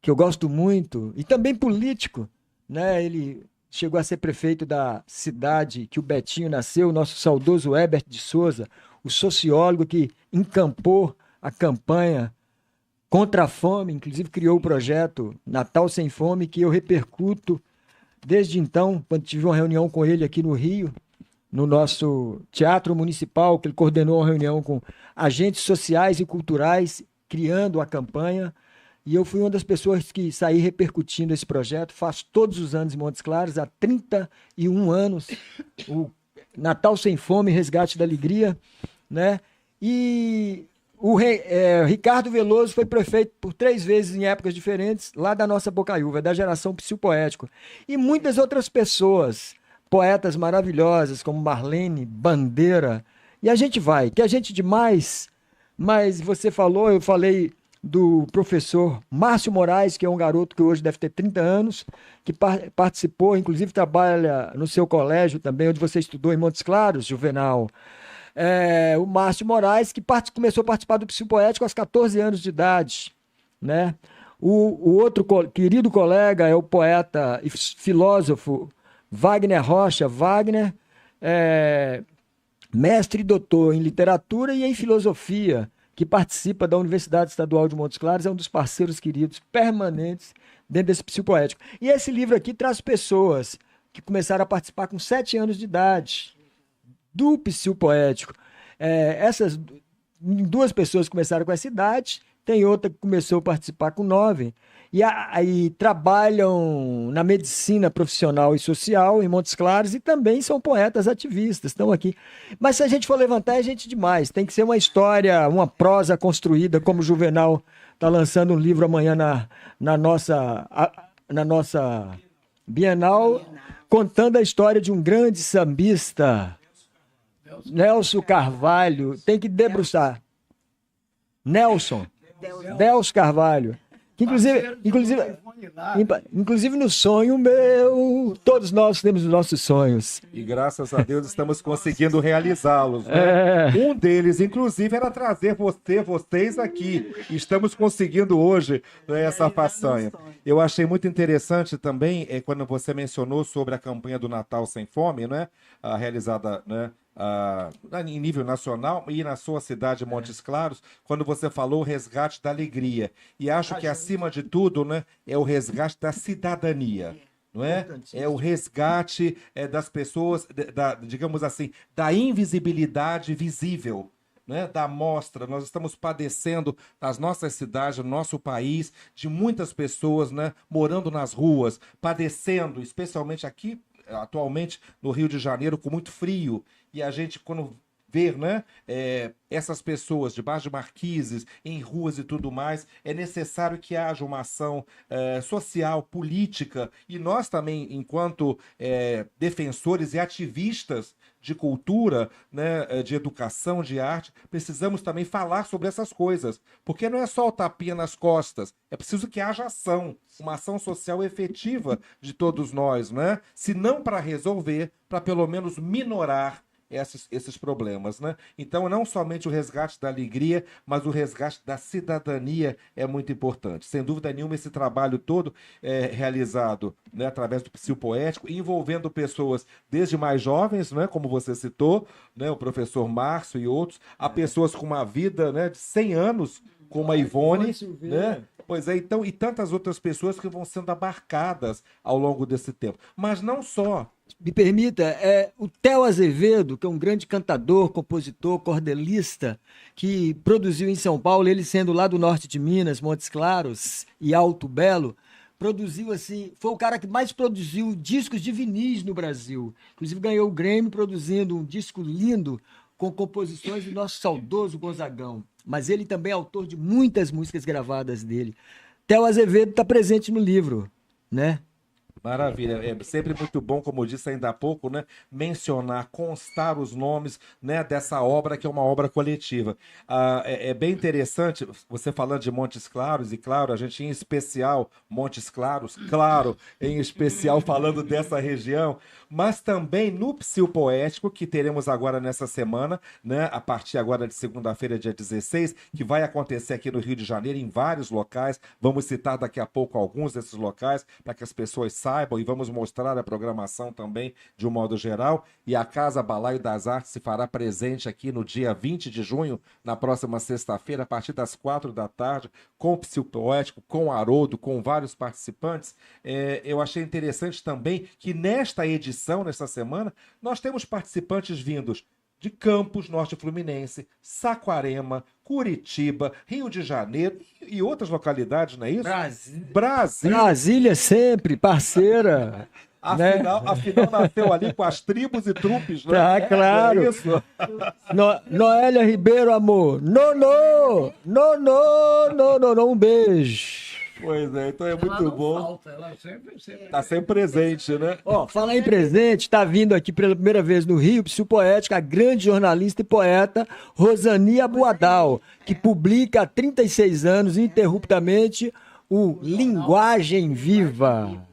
que eu gosto muito, e também político, né? Ele chegou a ser prefeito da cidade que o Betinho nasceu, o nosso saudoso Herbert de Souza, o sociólogo que encampou a campanha contra a fome, inclusive criou o projeto Natal Sem Fome, que eu repercuto desde então, quando tive uma reunião com ele aqui no Rio, no nosso Teatro Municipal, que ele coordenou uma reunião com agentes sociais e culturais, criando a campanha. E eu fui uma das pessoas que saí repercutindo esse projeto. Faço todos os anos em Montes Claros, há 31 anos, o Natal Sem Fome, Resgate da Alegria, né? E o Ricardo Veloso foi prefeito por 3 vezes em épocas diferentes, lá da nossa Bocaiúva, da geração psicopoético. E muitas outras pessoas, poetas maravilhosas, como Marlene Bandeira. E a gente vai, que a gente demais, mas você falou, eu falei do professor Márcio Moraes, que é um garoto que hoje deve ter 30 anos, que participou, inclusive trabalha no seu colégio também, onde você estudou em Montes Claros, Juvenal. O Márcio Moraes, que começou a participar do psicopoético aos 14 anos de idade. Né? O outro querido colega é o poeta e filósofo Wagner Rocha. Wagner mestre e doutor em literatura e em filosofia, que participa da Universidade Estadual de Montes Claros, é um dos parceiros queridos permanentes dentro desse psicopoético. E esse livro aqui traz pessoas que começaram a participar com 7 anos de idade do psicopoético. Essas 2 pessoas começaram com essa idade, tem outra que começou a participar com 9, e aí trabalham na medicina profissional e social em Montes Claros e também são poetas ativistas, estão aqui. Mas se a gente for levantar, é gente demais. Tem que ser uma história, uma prosa construída, como o Juvenal está lançando um livro amanhã na nossa Bienal, contando a história de um grande sambista, Nelson Carvalho. Tem que debruçar. Nelson Carvalho. Que inclusive Inclusive no sonho meu, todos nós temos os nossos sonhos. E graças a Deus estamos conseguindo realizá-los, né? Um deles, inclusive, era trazer vocês aqui. Estamos conseguindo hoje, né, essa façanha. Eu achei muito interessante também quando você mencionou sobre a campanha do Natal Sem Fome, né? Realizada, né? Em nível nacional e na sua cidade, Montes Claros, quando você falou o resgate da alegria. E acho que, acima de tudo, né, é o resgate da cidadania. Não é? É o resgate das pessoas, digamos assim, da invisibilidade visível. Né, da mostra. Nós estamos padecendo nas nossas cidades, no nosso país, de muitas pessoas, né, morando nas ruas, padecendo, especialmente aqui, atualmente, no Rio de Janeiro, com muito frio. E a gente, quando vê, né, essas pessoas debaixo de marquises, em ruas e tudo mais, é necessário que haja uma ação social, política, e nós também, enquanto defensores e ativistas de cultura, né, de educação, de arte, precisamos também falar sobre essas coisas, porque não é só o tapinha nas costas, é preciso que haja ação, uma ação social efetiva de todos nós, né? Se não para resolver, para pelo menos minorar esses problemas, né? Então, não somente o resgate da alegria, mas o resgate da cidadania é muito importante. Sem dúvida nenhuma, esse trabalho todo é realizado, né, através do psicopoético, envolvendo pessoas desde mais jovens, né, como você citou, né, o professor Márcio e outros, a pessoas com uma vida, né, de 100 anos, como a Ivone, né? Pois é, então, e tantas outras pessoas que vão sendo abarcadas ao longo desse tempo. Mas não só. Me permita, o Theo Azevedo, que é um grande cantador, compositor, cordelista, que produziu em São Paulo, ele sendo lá do norte de Minas, Montes Claros e Alto Belo, produziu assim, foi o cara que mais produziu discos de vinis no Brasil. Inclusive ganhou o Grammy produzindo um disco lindo com composições do nosso saudoso Gonzagão. Mas ele também é autor de muitas músicas gravadas dele. Theo Azevedo está presente no livro, né? Maravilha, é sempre muito bom, como eu disse ainda há pouco, né, mencionar, constar os nomes, né, dessa obra que é uma obra coletiva. É bem interessante, você falando de Montes Claros, e claro, a gente em especial, Montes Claros, claro, em especial falando dessa região, mas também no Psicopoético, que teremos agora nessa semana, né, a partir agora de segunda-feira, dia 16, que vai acontecer aqui no Rio de Janeiro, em vários locais, vamos citar daqui a pouco alguns desses locais, para que as pessoas saibam, e vamos mostrar a programação também de um modo geral. E a Casa Balaio das Artes se fará presente aqui no dia 20 de junho, na próxima sexta-feira, a partir das 4 da tarde, com o Psicopoético, com o Haroldo, com vários participantes. Eu achei interessante também que nesta edição, nesta semana, nós temos participantes vindos de Campos, Norte Fluminense, Saquarema, Curitiba, Rio de Janeiro e outras localidades, não é isso? Brasília sempre, parceira. Afinal, nasceu ali com as tribos e trupes, né? Tá, claro. É isso. Noélia Ribeiro, amor. Um beijo. Pois é, então é muito bom. Ela sempre Tá sempre presente, né? Falar em presente, está vindo aqui pela primeira vez no Rio, Psicopoética, a grande jornalista e poeta Rosani Abuadal, que publica há 36 anos, ininterruptamente, o Linguagem Viva.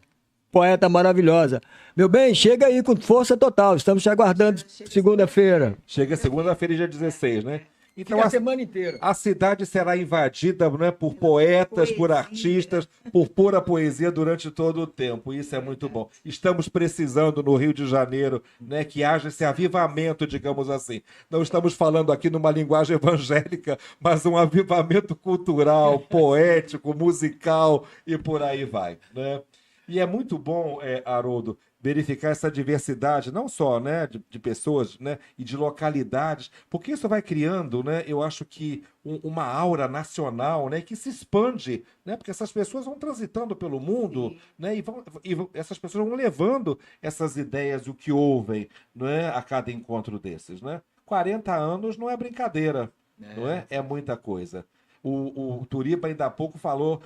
Poeta maravilhosa. Meu bem, chega aí com força total, estamos te aguardando segunda-feira. Chega segunda-feira, dia 16, né? Então, a semana inteira. A cidade será invadida, né, por poetas, por artistas, por pura poesia durante todo o tempo. Isso é muito bom. Estamos precisando no Rio de Janeiro, né, que haja esse avivamento, digamos assim. Não estamos falando aqui numa linguagem evangélica, mas um avivamento cultural, poético, musical e por aí vai, né? E é muito bom, Haroldo, verificar essa diversidade, não só, né, de pessoas, né, e de localidades, porque isso vai criando, né, eu acho que uma aura nacional, né, que se expande, né, porque essas pessoas vão transitando pelo mundo, né, e essas pessoas vão levando essas ideias, o que ouvem, né, a cada encontro desses, né? 40 anos não é brincadeira, não é? É muita coisa. O Turiba ainda há pouco falou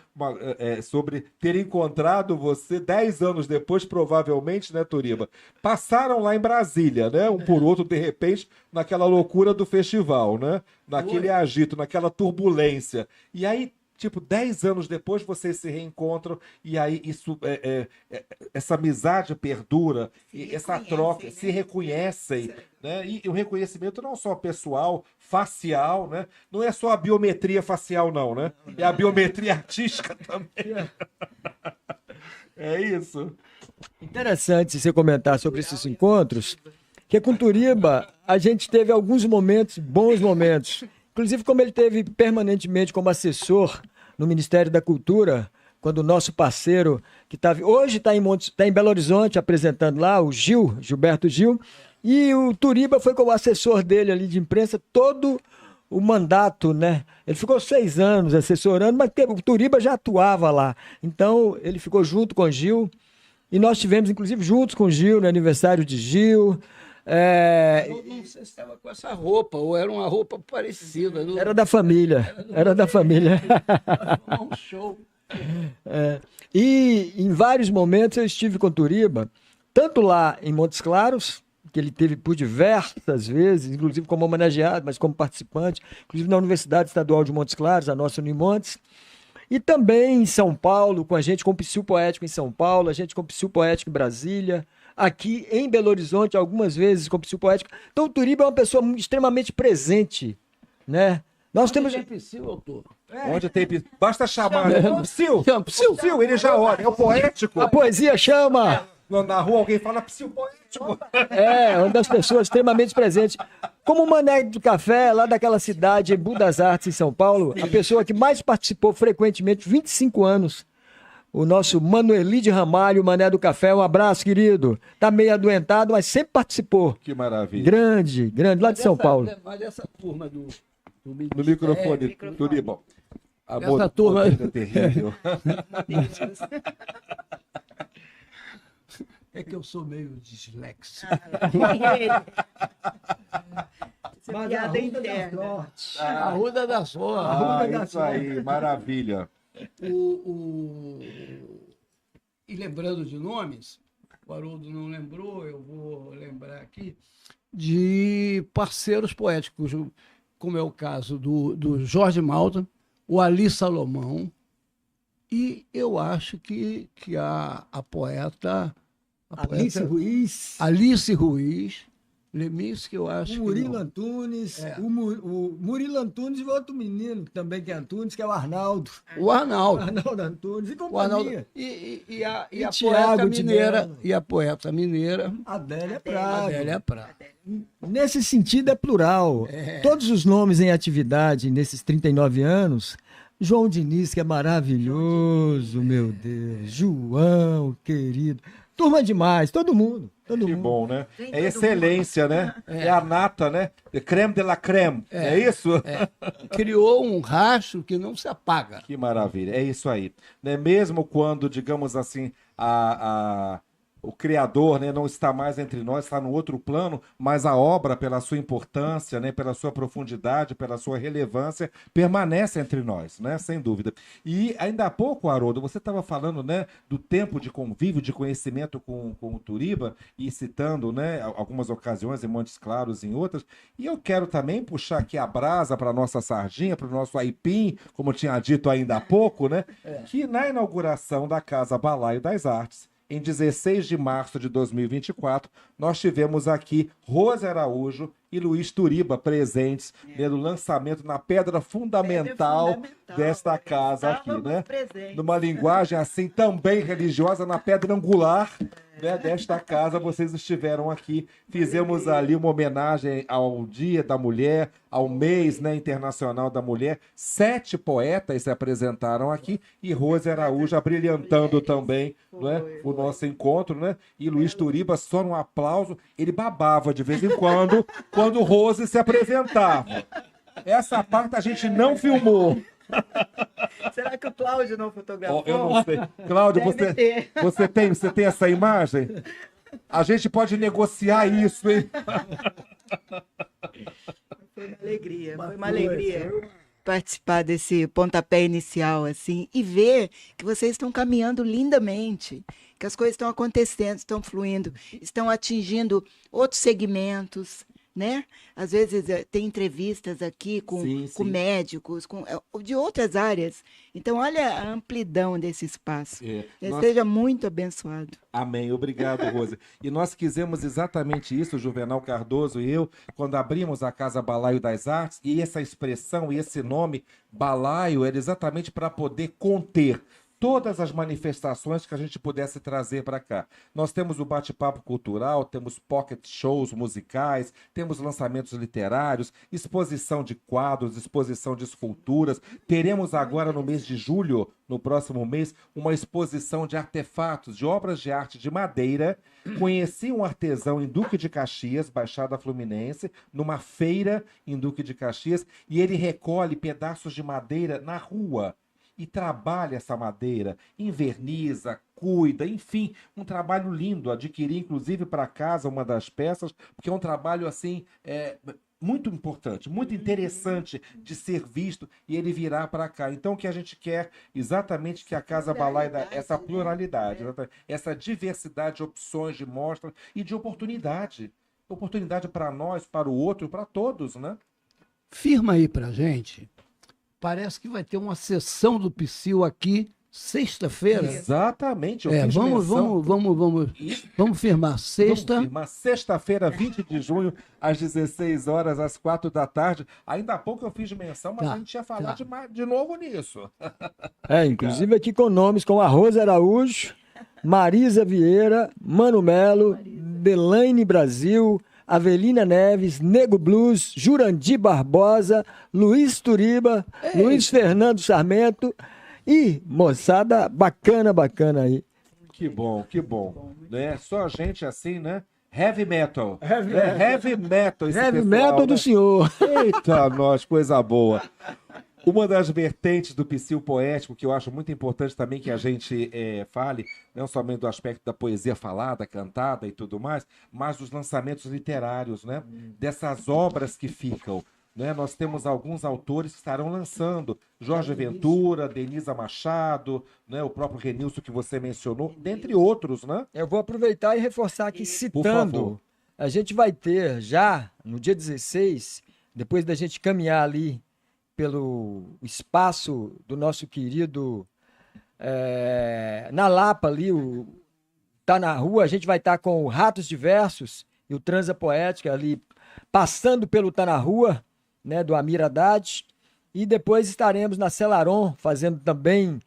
sobre ter encontrado você 10 anos depois, provavelmente, né, Turiba? Passaram lá em Brasília, né? Um por outro, de repente, naquela loucura do festival, né? Naquele agito, naquela turbulência. E aí tipo, 10 anos depois vocês se reencontram e aí isso, essa amizade perdura, e essa troca, se reconhecem, né? E o reconhecimento não só pessoal, facial, né? Não é só a biometria facial, não, né? É a biometria artística também. É isso. Interessante você comentar sobre esses encontros, que com Turiba a gente teve alguns momentos, bons momentos. Inclusive, como ele teve permanentemente como assessor no Ministério da Cultura, quando o nosso parceiro, que hoje está em Belo Horizonte apresentando lá, o Gilberto Gil, e o Turiba foi como assessor dele ali de imprensa todo o mandato, né? Ele ficou 6 anos assessorando, mas o Turiba já atuava lá. Então, ele ficou junto com o Gil, e nós tivemos, inclusive, juntos com o Gil, no aniversário de Gil. Eu não sei se estava com essa roupa, ou era uma roupa parecida. Não... Era da família. Era da família. Um show. E em vários momentos eu estive com Turiba, tanto lá em Montes Claros, que ele teve por diversas vezes, inclusive como homenageado, mas como participante, inclusive na Universidade Estadual de Montes Claros, a nossa Unimontes, e também em São Paulo, com a gente, com o Psil Poético em São Paulo, a gente com o Psil Poético em Brasília, aqui em Belo Horizonte, algumas vezes com o Psil Poético. Então o Turiba é uma pessoa extremamente presente, né? Nós temos... Psil, autor? Onde tem basta chamar, né? Psil, ele já olha, é o poético. A poesia chama! Na rua alguém fala Psil poético. Uma das pessoas extremamente presentes. Como o Mané do Café, lá daquela cidade, Embu das Artes, em São Paulo, a pessoa que mais participou frequentemente, 25 anos, o nosso Manuelide Ramalho, Mané do Café, um abraço, querido. Tá meio adoentado, mas sempre participou. Que maravilha. Grande, lá de São Paulo. Mas essa turma do no microfone, Turiba. Essa turma... É terrível. É que eu sou meio dislexo. Essa piada interna. A Ruda da Sorte. Isso aí, maravilha. E lembrando de nomes, o Haroldo não lembrou, eu vou lembrar aqui, de parceiros poéticos, como é o caso do Jorge Malta, o Ali Salomão, e eu acho que a poeta... Alice Ruiz, Lemis, que eu acho o Murilo Antunes, o Murilo Antunes e outro menino também que é Antunes, que é o Arnaldo. O Arnaldo Antunes e companhia. E a poeta mineira Adélia Prado. Nesse sentido é plural. Todos os nomes em atividade nesses 39 anos. João Diniz, que é maravilhoso, meu Deus. João, querido. Turma demais, todo mundo. Que bom, né? É excelência, né? É a nata, né? De creme de la creme. É isso? Criou um rastro que não se apaga. Que maravilha. É isso aí. Né? Mesmo quando, digamos assim, o Criador, né, não está mais entre nós, está no outro plano, mas a obra, pela sua importância, né, pela sua profundidade, pela sua relevância, permanece entre nós, né, sem dúvida. E ainda há pouco, Haroldo, você estava falando, né, do tempo de convívio, de conhecimento com o Turiba, e citando, né, algumas ocasiões em Montes Claros e em outras, e eu quero também puxar aqui a brasa para a nossa sardinha, para o nosso aipim, como eu tinha dito ainda há pouco, né, que na inauguração da Casa Balaio das Artes, em 16 de março de 2024, nós tivemos aqui Rose Araújo e Luiz Turiba presentes no lançamento, na pedra fundamental desta casa aqui, né? Numa linguagem assim também religiosa, na pedra angular, né, desta casa, vocês estiveram aqui. Fizemos ali uma homenagem ao Dia da Mulher, ao mês, né, internacional da mulher. 7 poetas se apresentaram aqui e Rose Araújo abrilhantando também, né, o nosso encontro, né? E Luiz Turiba só num aplauso, ele babava de vez em quando Rose se apresentava. Essa parte a gente não filmou. Será que o Cláudio não fotografou? Eu não sei. Cláudio, você tem essa imagem? A gente pode negociar isso, hein? Foi uma alegria participar desse pontapé inicial, assim, e ver que vocês estão caminhando lindamente, que as coisas estão acontecendo, estão fluindo, estão atingindo outros segmentos, né? Às vezes tem entrevistas aqui com, Sim, com sim. médicos, de outras áreas. Então, olha a amplidão desse espaço. É, Seja muito abençoado. Amém. Obrigado, Rose. E nós quisemos exatamente isso, Juvenal Cardoso e eu, quando abrimos a Casa Balaio das Artes, e essa expressão e esse nome, Balaio, era exatamente para poder conter todas as manifestações que a gente pudesse trazer para cá. Nós temos o bate-papo cultural, temos pocket shows musicais, temos lançamentos literários, exposição de quadros, exposição de esculturas. Teremos agora no mês de julho, no próximo mês, uma exposição de artefatos, de obras de arte de madeira. Conheci um artesão em Duque de Caxias, Baixada Fluminense, numa feira em Duque de Caxias, e ele recolhe pedaços de madeira na rua e trabalha essa madeira, inverniza, cuida, enfim, um trabalho lindo. Adquiri, inclusive, para casa uma das peças, porque é um trabalho, assim, muito importante, muito interessante de ser visto, e ele virá para cá. Então, o que a gente quer exatamente que a Casa Balaio, essa pluralidade, essa diversidade de opções, de mostras e de oportunidade. Oportunidade para nós, para o outro, para todos, né? Firma aí pra gente. Parece que vai ter uma sessão do Psyu aqui sexta-feira. Exatamente. Eu É, fiz vamos firmar. Sexta. Vamos firmar. Sexta-feira, 20 de junho, às 16 horas, às 4 da tarde. Ainda há pouco eu fiz menção, mas Tá, a gente ia falar de novo nisso. Inclusive aqui com nomes como a Rose Araújo, Marisa Vieira, Mano Melo, Delaine Brasil, Avelina Neves, Nego Blues, Jurandir Barbosa, Luiz Turiba, Luiz Fernando Sarmento e moçada bacana aí. Que bom, que bom. Né? Só gente assim, né? Heavy metal. Heavy metal. Esse Heavy pessoal, metal do né? senhor. Eita, nós, coisa boa. Uma das vertentes do Psyu poético, que eu acho muito importante também que a gente fale, não somente do aspecto da poesia falada, cantada e tudo mais, mas dos lançamentos literários, né? Dessas obras que ficam. Né? Nós temos alguns autores que estarão lançando. Jorge Ventura, Denisa Machado, né? O próprio Renilson que você mencionou, dentre outros, né? Eu vou aproveitar e reforçar aqui, citando. A gente vai ter já, no dia 16, depois da gente caminhar ali pelo espaço do nosso querido na Lapa ali, tá na rua, a gente vai estar com o Ratos Diversos e o Transa Poética ali, passando pelo Tá na Rua, né, do Amir Haddad, e depois estaremos na Celaron, fazendo também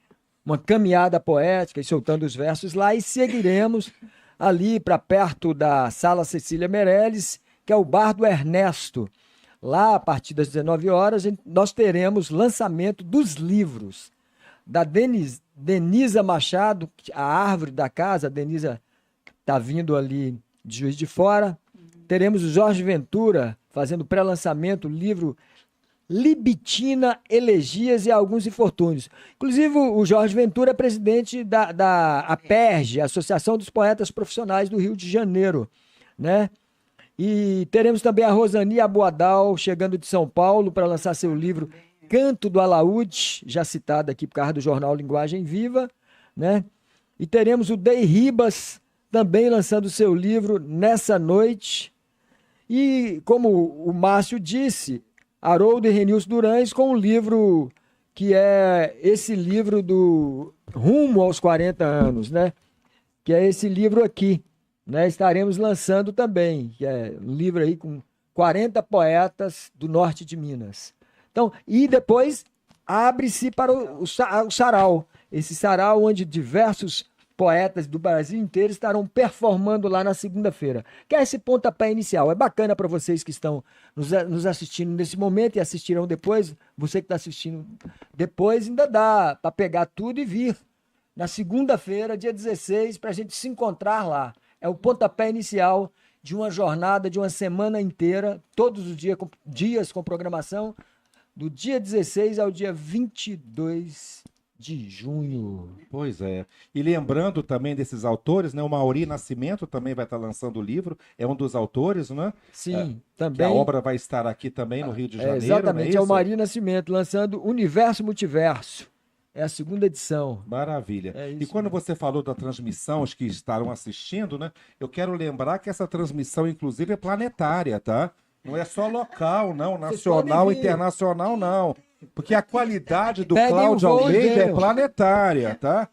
uma caminhada poética e soltando os versos lá, e seguiremos ali para perto da Sala Cecília Meirelles, que é o Bar do Ernesto. Lá, a partir das 19 horas, nós teremos lançamento dos livros da Denisa Machado, a árvore da casa. A Denisa está vindo ali de Juiz de Fora. Teremos o Jorge Ventura fazendo pré-lançamento, o livro Libitina, Elegias e Alguns Infortúnios. Inclusive, o Jorge Ventura é presidente da APERJ, Associação dos Poetas Profissionais do Rio de Janeiro, né? E teremos também a Rosani Aboadal, chegando de São Paulo, para lançar seu livro Canto do Alaúde, já citado aqui por causa do jornal Linguagem Viva, né? E teremos o Dei Ribas, também lançando seu livro Nessa Noite. E, como o Márcio disse, Haroldo e Renilson Durães com um livro que é esse livro do Rumo aos 40 anos, né? Que é esse livro aqui. Né, estaremos lançando também, que é um livro aí com 40 poetas do norte de Minas. Então, e depois abre-se para o sarau, esse sarau onde diversos poetas do Brasil inteiro estarão performando lá na segunda-feira. Que é esse pontapé inicial. É bacana para vocês que estão nos assistindo nesse momento e assistirão depois. Você que está assistindo depois, ainda dá para pegar tudo e vir na segunda-feira, dia 16, para a gente se encontrar lá. É o pontapé inicial de uma jornada, de uma semana inteira, todos os dias com programação, do dia 16 ao dia 22 de junho. Pois é. E lembrando também desses autores, né? O Mauri Nascimento também vai estar lançando o livro, é um dos autores, né? Sim, também. A obra vai estar aqui também no Rio de Janeiro. Exatamente, é o Mauri Nascimento, lançando Universo Multiverso. É a segunda edição. Maravilha. E quando mesmo. você falou da transmissão, os que estarão assistindo, né? Eu quero lembrar que essa transmissão, inclusive, é planetária, tá? Não é só local, não. Vocês Nacional, podem vir. internacional, não. Porque a qualidade do Peguem Cláudio o voo e Almeida é venham. planetária, tá?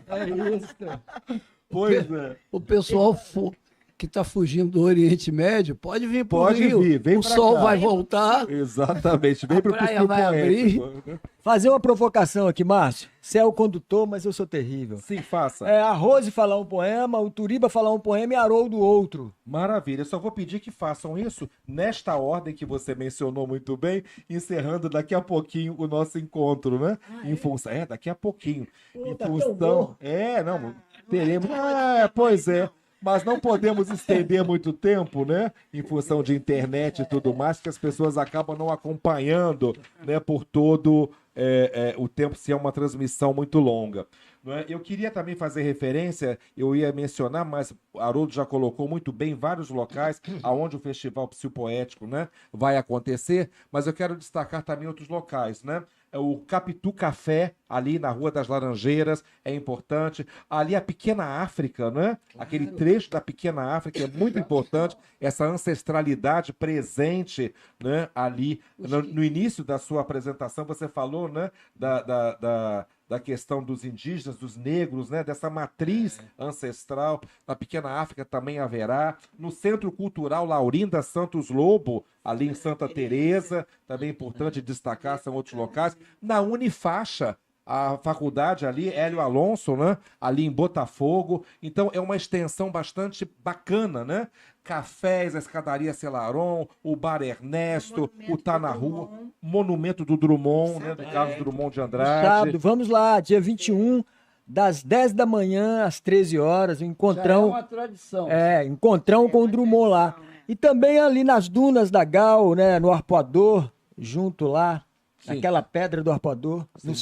É isso. Pois é. O pessoal que está fugindo do Oriente Médio pode vir para o Pode Rio. vir, vem o pra sol cá. vai voltar. Exatamente. Vem A pro praia Psiu vai Poético. Fazer uma provocação aqui, Márcio. Você é o condutor, mas eu sou terrível. Sim, faça. É a Rose falar um poema, o Turiba falar um poema e Haroldo outro. Maravilha. Eu só vou pedir que façam isso nesta ordem que você mencionou muito bem, encerrando daqui a pouquinho o nosso encontro, né? Em função. É, daqui a pouquinho. Em tá tão função. bom. É, não. Teremos. Pois é. Mas não podemos estender muito tempo, né? Em função de internet e tudo mais, que as pessoas acabam não acompanhando, né? Por todo o tempo, se é uma transmissão muito longa. Não é? Eu queria também fazer referência, eu ia mencionar, mas o Haroldo já colocou muito bem vários locais aonde o Festival Psicopoético, né, vai acontecer, mas eu quero destacar também outros locais, né? O Capitu Café, ali na Rua das Laranjeiras, é importante. Ali a Pequena África, né? Aquele trecho da Pequena África é muito importante. Essa ancestralidade presente, né? Ali, no início da sua apresentação, você falou, né? Da questão dos indígenas, dos negros, né? Dessa matriz ancestral. Na Pequena África também haverá. No Centro Cultural Laurinda Santos Lobo, ali em Santa Teresa, também é importante destacar, são outros locais. Na Unifaixa, a faculdade ali, Hélio Alonso, né? Ali em Botafogo. Então é uma extensão bastante bacana, né? Cafés, a Escadaria Celaron, o Bar Ernesto, o Tá na Rua, Monumento do Drummond, né? Do Carlos Drummond de Andrade. Sábado, vamos lá, dia 21, das 10 da manhã às 13 horas, o encontrão. Já é uma tradição. Encontrão com o Drummond lá. E também ali nas dunas da Gal, né? No Arpoador, junto lá, aquela pedra do Arpoador. Sim,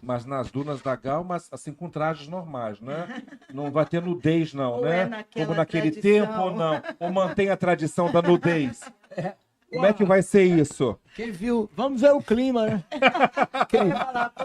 mas nas dunas da Gal, mas assim, com trajes normais, né? Não vai ter nudez, não, Ou né? é naquela Como naquele tradição. tempo, ou não. Ou mantém a tradição da nudez. Como é que vai ser isso? Quem viu, Vamos ver o clima, né?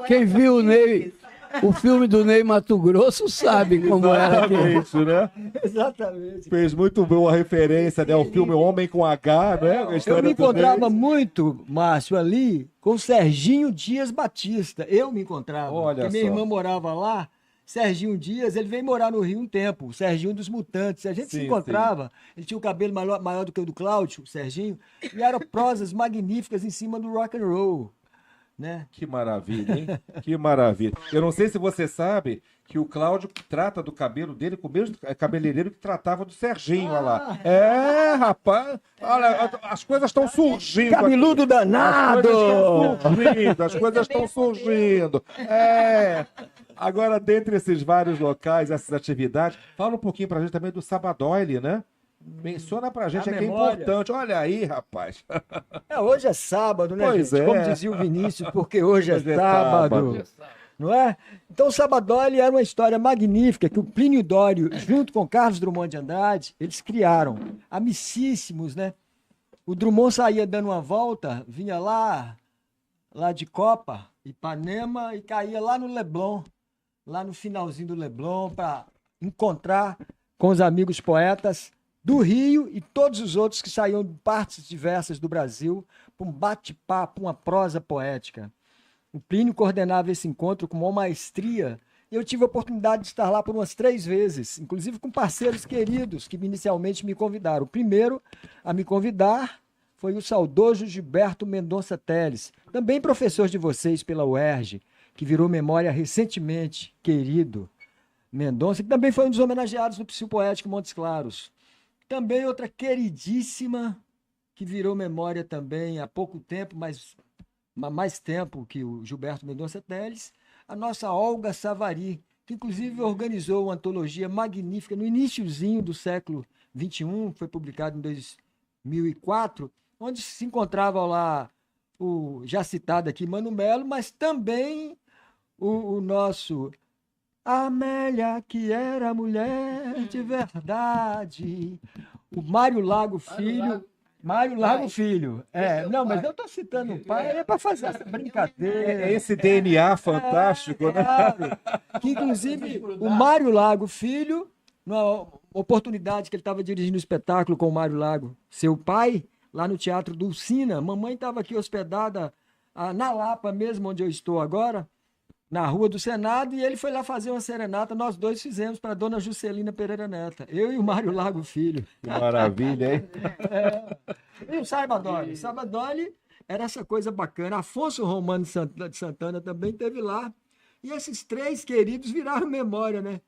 quem viu o Ney, o filme do Ney Mato Grosso sabe como era. Exatamente, né? Exatamente. Fez muito boa referência, né? O filme Homem com H, né? A Eu história me do encontrava Ney. muito, Márcio, ali com o Serginho Dias Batista. Eu me encontrava. Olha porque minha só. irmã morava lá. Serginho Dias, ele veio morar no Rio um tempo. O Serginho dos Mutantes. A gente se Sim, encontrava. Ele tinha o cabelo maior do que o do Cláudio, o Serginho. E eram prosas magníficas em cima do rock and roll. Né? Que maravilha, hein? Que maravilha. Eu não sei se você sabe que o Cláudio trata do cabelo dele com o mesmo cabeleireiro que tratava do Serginho, olha lá. É, rapaz. Olha, as coisas estão surgindo. Cabeludo aqui. danado! As coisas estão surgindo. É. Agora, dentre esses vários locais, essas atividades, fala um pouquinho pra gente também do Sabadoile, né? Menciona pra gente, A é que é memória. importante. Olha aí, rapaz. Hoje é sábado, né, Pois gente? é. Como dizia o Vinícius, porque hoje é Hoje é sábado. Não é? Então, o Sabadoile era uma história magnífica que o Plínio Dório, junto com Carlos Drummond de Andrade, eles criaram. Amicíssimos, né? O Drummond saía dando uma volta, vinha lá de Copa, Ipanema, e caía lá no Leblon, lá no finalzinho do Leblon, para encontrar com os amigos poetas do Rio e todos os outros que saíam de partes diversas do Brasil para um bate-papo, uma prosa poética. O Plínio coordenava esse encontro com uma maestria e eu tive a oportunidade de estar lá por umas 3 vezes, inclusive com parceiros queridos que inicialmente me convidaram. O primeiro a me convidar foi o saudoso Gilberto Mendonça Teles, também professor de vocês pela UERJ, que virou memória recentemente, querido Mendonça, que também foi um dos homenageados do Psicopoético Montes Claros. Também outra queridíssima, que virou memória também há pouco tempo, mas mais tempo que o Gilberto Mendonça Teles, a nossa Olga Savari, que inclusive organizou uma antologia magnífica no iniciozinho do século XXI, foi publicado em 2004, onde se encontrava lá o já citado aqui Mano Melo, mas também o nosso Amélia, que era mulher de verdade, o Mário Lago Filho. Mário Lago Filho. Não, mas eu estou citando o pai, é para fazer essa brincadeira. É esse DNA fantástico, né? Claro. Que, inclusive, o Mário Lago Filho, oportunidade que ele estava dirigindo o espetáculo com o Mário Lago, seu pai, lá no Teatro Dulcina. Mamãe estava aqui hospedada na Lapa mesmo, onde eu estou agora, na Rua do Senado, e ele foi lá fazer uma serenata. Nós dois fizemos para Dona Juscelina Pereira Neta, eu e o Mário Lago Filho. Que maravilha, hein? E o Sabadoli. Sabadoli era essa coisa bacana. Afonso Romano de Santana também teve lá. E esses três queridos viraram memória, né?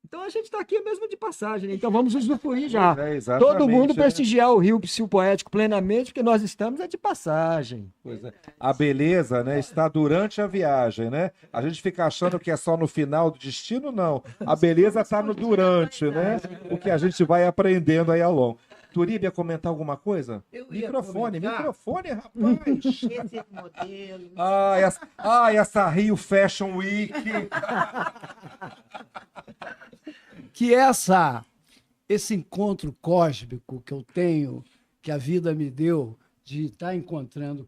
Então a gente está aqui mesmo de passagem, né? Então vamos usufruir já. Exatamente, Todo mundo né? prestigiar o Rio Psicopoético plenamente, porque nós estamos de passagem. Pois é. A beleza, né, está durante a viagem, né? A gente fica achando que é só no final do destino, não. A beleza está no durante, né? O que a gente vai aprendendo aí ao longo. Turíbia, comentar alguma coisa? Microfone, rapaz. Esse modelo. Essa Rio Fashion Week. Que esse encontro cósmico que eu tenho, que a vida me deu, de estar encontrando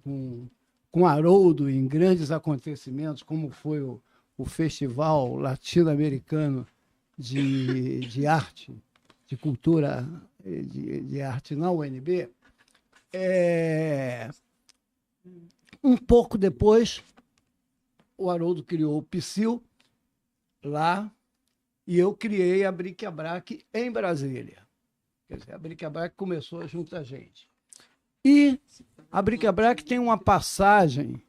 com Haroldo em grandes acontecimentos, como foi o Festival Latino-Americano de Arte, de Cultura, de Arte na UNB. Um pouco depois, o Haroldo criou o Psyll lá, e eu criei a Bric-a-Brac em Brasília. Quer dizer, a Bric-a-Brac começou junto a gente. E a Bric-a-Brac tem uma passagem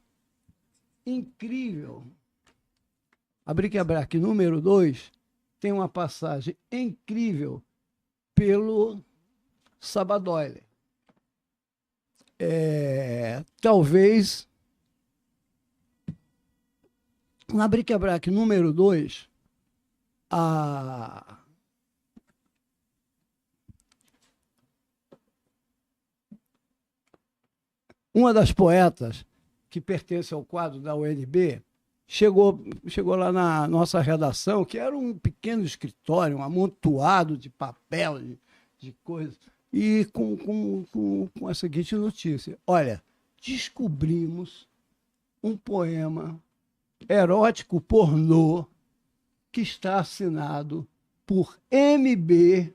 incrível. A Bric-a-Brac número 2 tem uma passagem incrível pelo Sabadoli. Talvez na Bric-a-Brac número 2, uma das poetas que pertence ao quadro da UNB chegou lá na nossa redação, que era um pequeno escritório, um amontoado de papel, de coisas, e com a seguinte notícia: olha, descobrimos um poema erótico pornô que está assinado por MB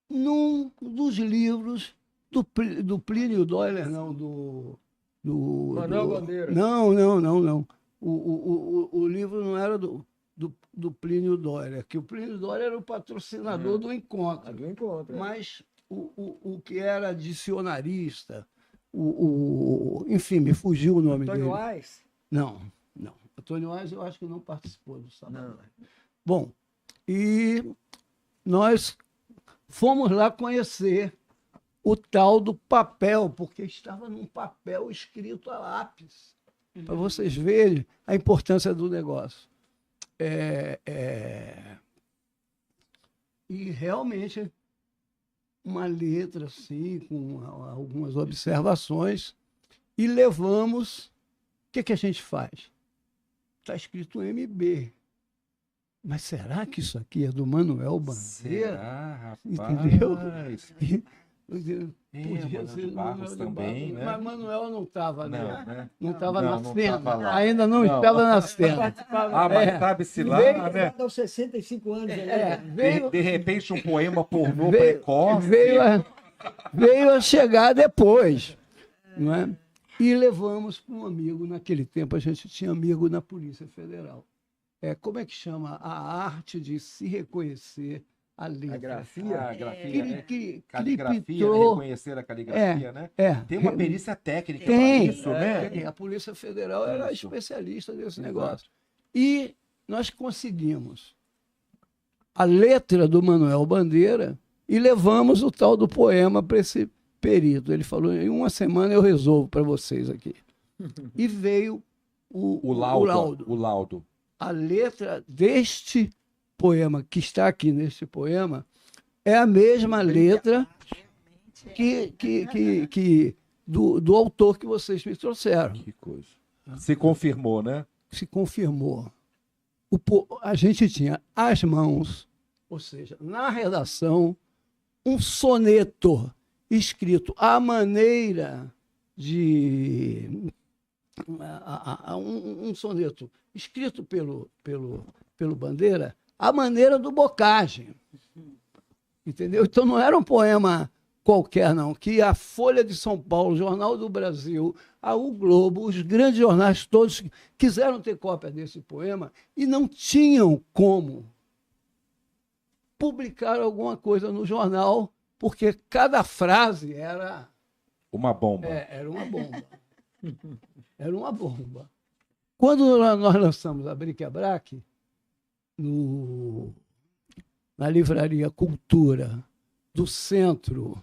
num dos livros do Plínio Doyle, não, do Manuel Bandeira. Não. O livro não era do Plínio Doyle, que o Plínio Doyle era o patrocinador do encontro. Do encontro, Mas o que era dicionarista, enfim, me fugiu o nome Antônio dele. Ais? Não. Antônio Ais eu acho que não participou do Sabadão. Bom, e nós fomos lá conhecer o tal do papel, porque estava num papel escrito a lápis, para vocês verem a importância do negócio. E realmente uma letra assim, com algumas observações, e levamos. O que a gente faz? Está escrito MB. Mas será que isso aqui é do Manuel Bandeira? Será, rapaz? Entendeu? Podia ser de Barros também, né? Mas Manuel não estava, não estava Não, na não cena. tava lá. Ainda não estava na cena. Mas sabe-se lá, né? Aos 65 anos. De repente um poema pornô precoce. Veio a chegar depois, não é? E levamos para um amigo. Naquele tempo a gente tinha amigo na Polícia Federal. Como é que chama? A arte de se reconhecer a letra. A grafia? A grafia, né? Caligrafia, Criptou. reconhecer a caligrafia, né? Tem uma perícia técnica para Tem. isso, né? A Polícia Federal era Isso. especialista nesse Exato. negócio. E nós conseguimos a letra do Manuel Bandeira e levamos o tal do poema para esse perito. Ele falou: em uma semana eu resolvo para vocês aqui. E veio o laudo. A letra deste poema, que está aqui neste poema, é a mesma letra que do autor que vocês me trouxeram. Que coisa. Se confirmou, né? Se confirmou. A gente tinha às mãos, ou seja, na redação, um soneto escrito à maneira de... um soneto escrito pelo Bandeira, à maneira do Bocage. Entendeu? Então não era um poema qualquer, não. Que a Folha de São Paulo, o Jornal do Brasil, o Globo, os grandes jornais todos quiseram ter cópia desse poema e não tinham como publicar alguma coisa no jornal, porque cada frase era Uma bomba. era uma bomba. Era uma bomba. Quando nós lançamos a Bric-a-Brac, na Livraria Cultura do centro,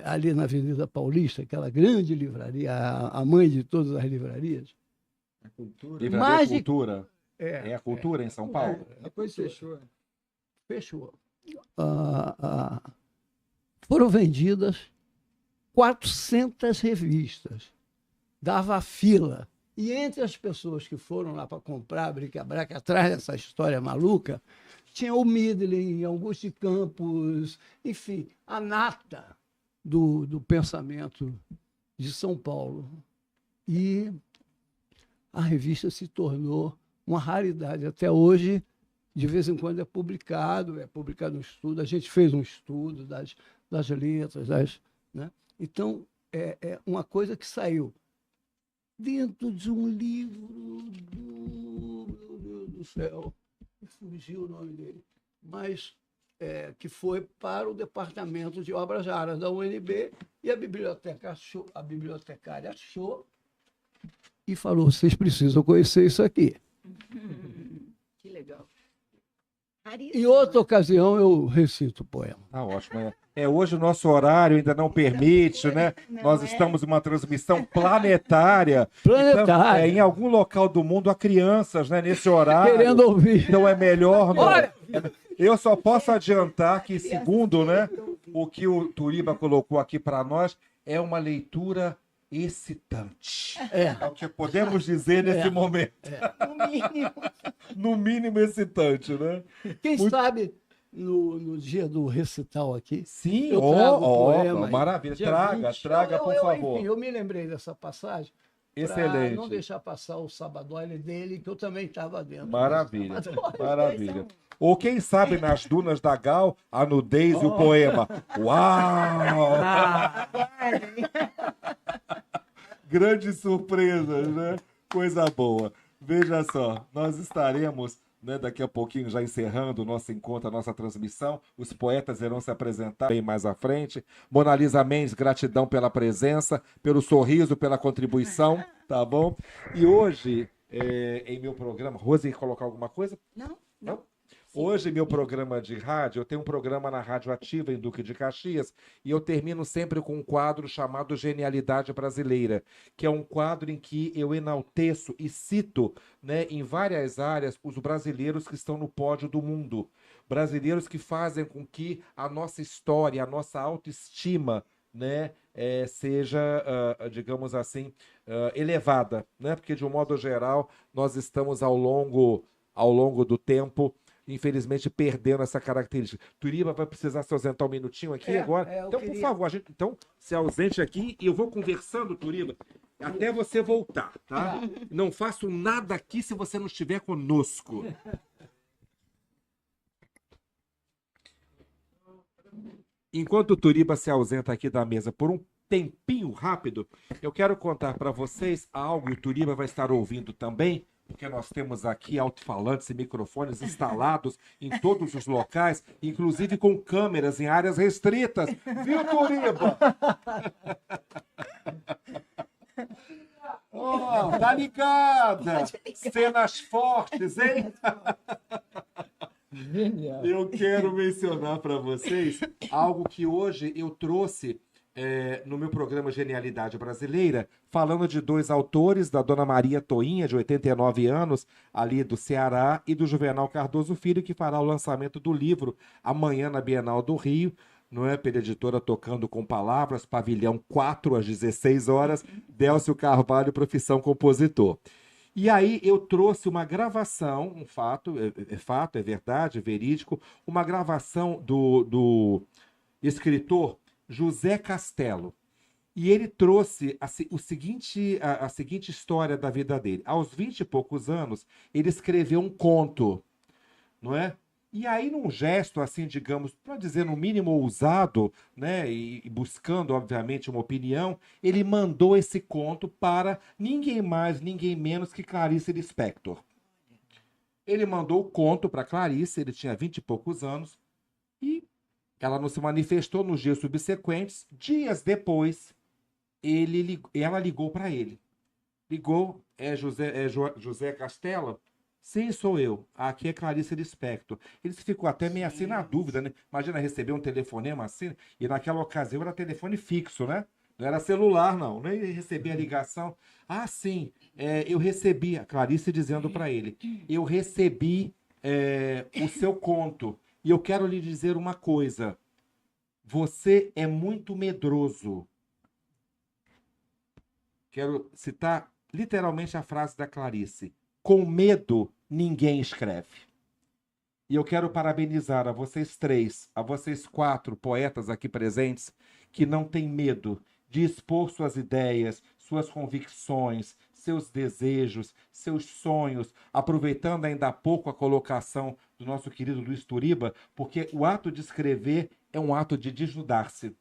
ali na Avenida Paulista, aquela grande livraria, a mãe de todas as livrarias. Livraria Mais de- Cultura. É a cultura em São Paulo? Depois fechou. Fechou. Foram vendidas 400 revistas. Dava fila. E entre as pessoas que foram lá para comprar Bric-a-Brac, atrás dessa história maluca, tinha o Midlin, Augusto de Campos, enfim, a nata do pensamento de São Paulo. E a revista se tornou uma raridade. Até hoje, de vez em quando é publicado um estudo, a gente fez um estudo das letras, né? Então, é uma coisa que saiu dentro de um livro meu Deus do céu, me fugiu o nome dele, mas que foi para o Departamento de Obras Raras da UNB, e a bibliotecária achou e falou: vocês precisam conhecer isso aqui. Que legal. Em outra ocasião eu recito o poema. Tá ótimo. Hoje o nosso horário ainda não permite, né? Nós estamos em uma transmissão planetária. Planetária. Então, em algum local do mundo há crianças, né, nesse horário. Querendo ouvir. Então é melhor. Não. Olha! Eu só posso adiantar que, segundo, né, o que o Turiba colocou aqui para nós, é uma leitura excitante. É o que podemos dizer nesse momento. No mínimo. No mínimo excitante, né? Quem sabe no dia do recital aqui. Sim, eu trago o poema. maravilha. Dia Traga, 20. traga, por favor. Enfim, eu me lembrei dessa passagem. Excelente. Para não deixar passar o Sabadoli dele, que eu também estava dentro. Maravilha, Sabadoli. maravilha. Ou quem sabe nas dunas da Gal, a nudez e o poema. Uau! Grandes surpresas, né? Coisa boa. Veja só, nós estaremos, né, daqui a pouquinho já encerrando o nosso encontro, a nossa transmissão. Os poetas irão se apresentar bem mais à frente. Mona Lisa Mendes, gratidão pela presença, pelo sorriso, pela contribuição, tá bom? E hoje, em meu programa... Rose, quer colocar alguma coisa? Não. Hoje, meu programa de rádio, eu tenho um programa na Rádio Ativa, em Duque de Caxias, e eu termino sempre com um quadro chamado Genialidade Brasileira, que é um quadro em que eu enalteço e cito, né, em várias áreas, os brasileiros que estão no pódio do mundo. Brasileiros que fazem com que a nossa história, a nossa autoestima, né, seja, digamos assim, elevada, né? Porque, de um modo geral, nós estamos ao longo do tempo, infelizmente, perdendo essa característica. Turiba vai precisar se ausentar um minutinho aqui agora. Então, por favor, a gente se ausente aqui e eu vou conversando, Turiba, até você voltar, tá? Não faço nada aqui se você não estiver conosco. Enquanto o Turiba se ausenta aqui da mesa por um tempinho rápido, eu quero contar para vocês algo, e o Turiba vai estar ouvindo também, porque nós temos aqui alto-falantes e microfones instalados em todos os locais, inclusive com câmeras em áreas restritas. Viu, Turiba? Oh, tá ligada? Cenas fortes, hein? Genial. Eu quero mencionar para vocês algo que hoje eu trouxe no meu programa Genialidade Brasileira, falando de dois autores, da Dona Maria Toinha, de 89 anos, ali do Ceará, e do Juvenal Cardoso Filho, que fará o lançamento do livro amanhã na Bienal do Rio, não é? Pela editora Tocando com Palavras, pavilhão 4 às 16 horas, Délcio Carvalho, profissão compositor. E aí eu trouxe uma gravação, um fato, é verdade, verídico, uma gravação do escritor José Castelo. E ele trouxe a seguinte história da vida dele. Aos 20 e poucos anos, ele escreveu um conto, não é? E aí, num gesto, assim, digamos, para dizer no mínimo ousado, né, e buscando, obviamente, uma opinião, ele mandou esse conto para ninguém mais, ninguém menos que Clarice Lispector. Ele mandou o conto para Clarice, ele tinha 20 e poucos anos, e ela não se manifestou nos dias subsequentes. Dias depois, ela ligou para ele. Ligou, José Castela? Sim, sou eu. Aqui é Clarice Lispector. Ele ficou até meio assim na dúvida, né? Imagina receber um telefonema assim, e naquela ocasião era telefone fixo, né? Não era celular, não. Nem receber a ligação. Ah, sim, eu recebi, a Clarice dizendo para ele, eu recebi o seu conto. E eu quero lhe dizer uma coisa. Você é muito medroso. Quero citar literalmente a frase da Clarice. Com medo, ninguém escreve. E eu quero parabenizar a vocês três, a vocês quatro poetas aqui presentes, que não têm medo de expor suas ideias, suas convicções, seus desejos, seus sonhos, aproveitando ainda há pouco a colocação do nosso querido Luiz Turiba, porque o ato de escrever é um ato de desnudar-se,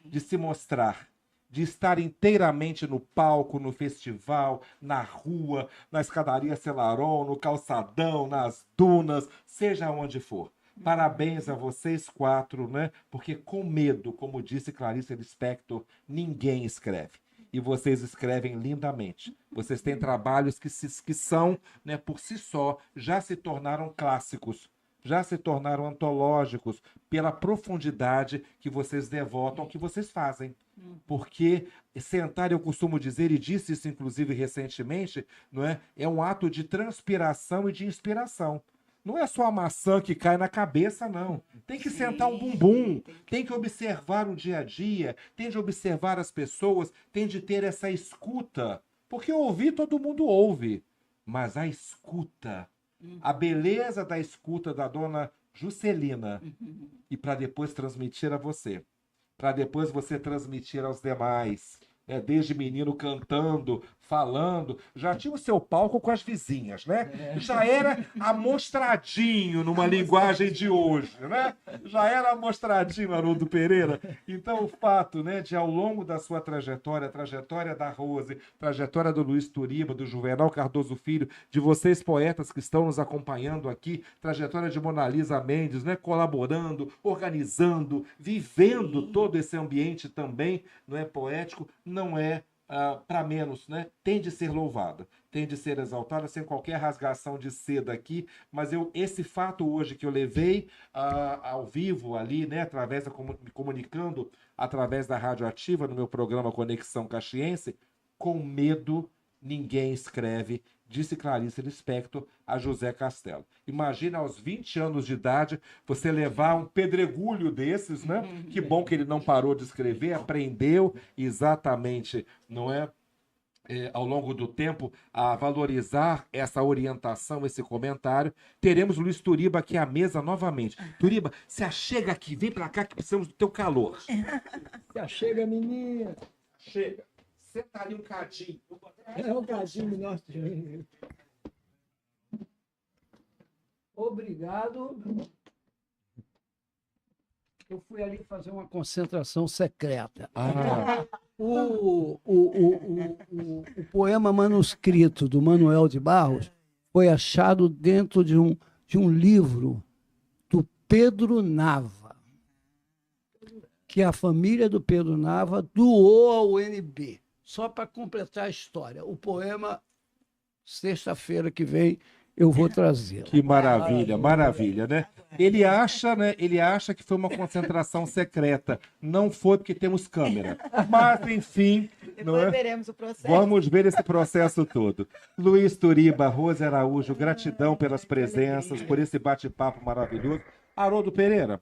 de se mostrar, de estar inteiramente no palco, no festival, na rua, na escadaria Celaron, no calçadão, nas dunas, seja onde for. Parabéns a vocês quatro, né? Porque com medo, como disse Clarice Lispector, ninguém escreve. E vocês escrevem lindamente. Vocês têm trabalhos que são, né, por si só, já se tornaram clássicos, já se tornaram antológicos pela profundidade que vocês devotam ao que vocês fazem. Porque sentar, eu costumo dizer, e disse isso inclusive recentemente, não é um ato de transpiração e de inspiração. Não é só a maçã que cai na cabeça, não. Tem que sentar o bumbum, tem que observar o dia a dia, tem de observar as pessoas, tem de ter essa escuta. Porque ouvir todo mundo ouve, mas a escuta, a beleza da escuta da dona Juscelina, e para depois transmitir a você, para depois você transmitir aos demais, né? Desde menino cantando, falando, já tinha o seu palco com as vizinhas, né? Já era amostradinho numa linguagem de hoje, né? Já era amostradinho, Haroldo Pereira. Então o fato, né, de ao longo da sua trajetória, a trajetória da Rose, trajetória do Luiz Turiba, do Juvenal Cardoso Filho, de vocês poetas que estão nos acompanhando aqui, trajetória de Mona Lisa Mendes, né, colaborando, organizando, vivendo todo esse ambiente também, não é poético, não é para menos, né? Tem de ser louvada, tem de ser exaltada, sem qualquer rasgação de seda aqui, mas esse fato hoje que eu levei ao vivo ali, né, através me comunicando através da Rádio Ativa, no meu programa Conexão Caxiense, com medo ninguém escreve, disse Clarice Lispector a José Castelo. Imagina aos 20 anos de idade você levar um pedregulho desses, né? Que bom que ele não parou de escrever, aprendeu exatamente, não é? Ao longo do tempo, a valorizar essa orientação, esse comentário. Teremos Luiz Turiba aqui à mesa novamente. Turiba, se achega aqui, vem pra cá que precisamos do teu calor. Se achega, menina. Chega. Senta ali um cadinho. É um cadinho nosso. Obrigado. Eu fui ali fazer uma concentração secreta. O poema manuscrito do Manuel de Barros foi achado dentro de um livro do Pedro Nava, que a família do Pedro Nava doou ao UNB, só para completar a história. O poema, sexta-feira que vem, eu vou trazer. Que maravilha, maravilha, né? Ele acha que foi uma concentração secreta. Não foi porque temos câmera. Mas, enfim, Depois veremos o processo. Vamos ver esse processo todo. Luiz Turiba, Rose Araújo, gratidão pelas presenças, por esse bate-papo maravilhoso. Haroldo Pereira,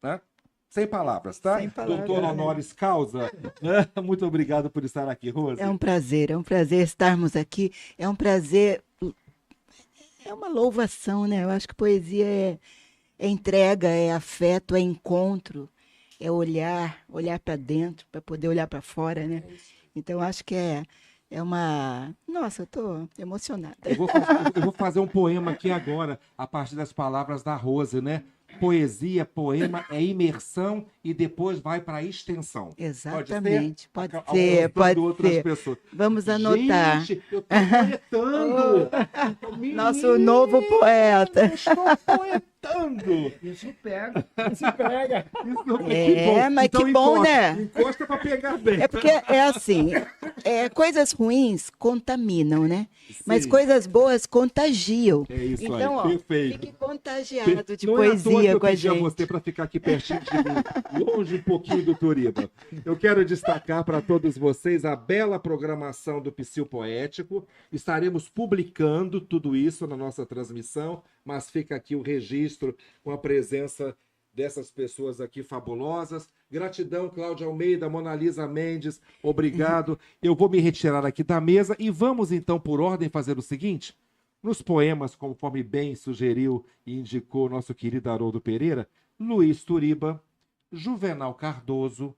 né? Sem palavras, tá? Sem palavras. Doutor honoris causa, né? Muito obrigado por estar aqui, Rose. É um prazer estarmos aqui. É um prazer, é uma louvação, né? Eu acho que poesia é entrega, é afeto, é encontro, é olhar para dentro, para poder olhar para fora, né? Então, acho que é É uma... Nossa, eu estou emocionada. Eu vou fazer um poema aqui agora, a partir das palavras da Rose, né? Poesia, poema é imersão e depois vai para a extensão. Exatamente, pode ser, Alcançando pode outras ser. pessoas. Vamos anotar. Gente, eu tô poetando! Nosso novo poeta. Eu estou poetando! Isso pega. Se pega. Mas que bom, né? Encosta para pegar bem. É porque é assim, coisas ruins contaminam, né? Mas Sim. coisas boas contagiam. É isso Então, aí, ó, perfeito. fique contagiado de Não é à toa que poesia eu com a pedi a gente. você para ficar aqui pertinho de mim, longe um pouquinho do Turiba. Eu quero destacar para todos vocês a bela programação do Psil Poético. Estaremos publicando tudo isso na nossa transmissão, mas fica aqui o registro com a presença dessas pessoas aqui fabulosas. Gratidão, Cláudia Almeida, Mona Lisa Mendes, obrigado. Eu vou me retirar aqui da mesa e vamos então, por ordem, fazer o seguinte. Nos poemas, conforme bem sugeriu e indicou nosso querido Haroldo Pereira, Luiz Turiba, Juvenal Cardoso,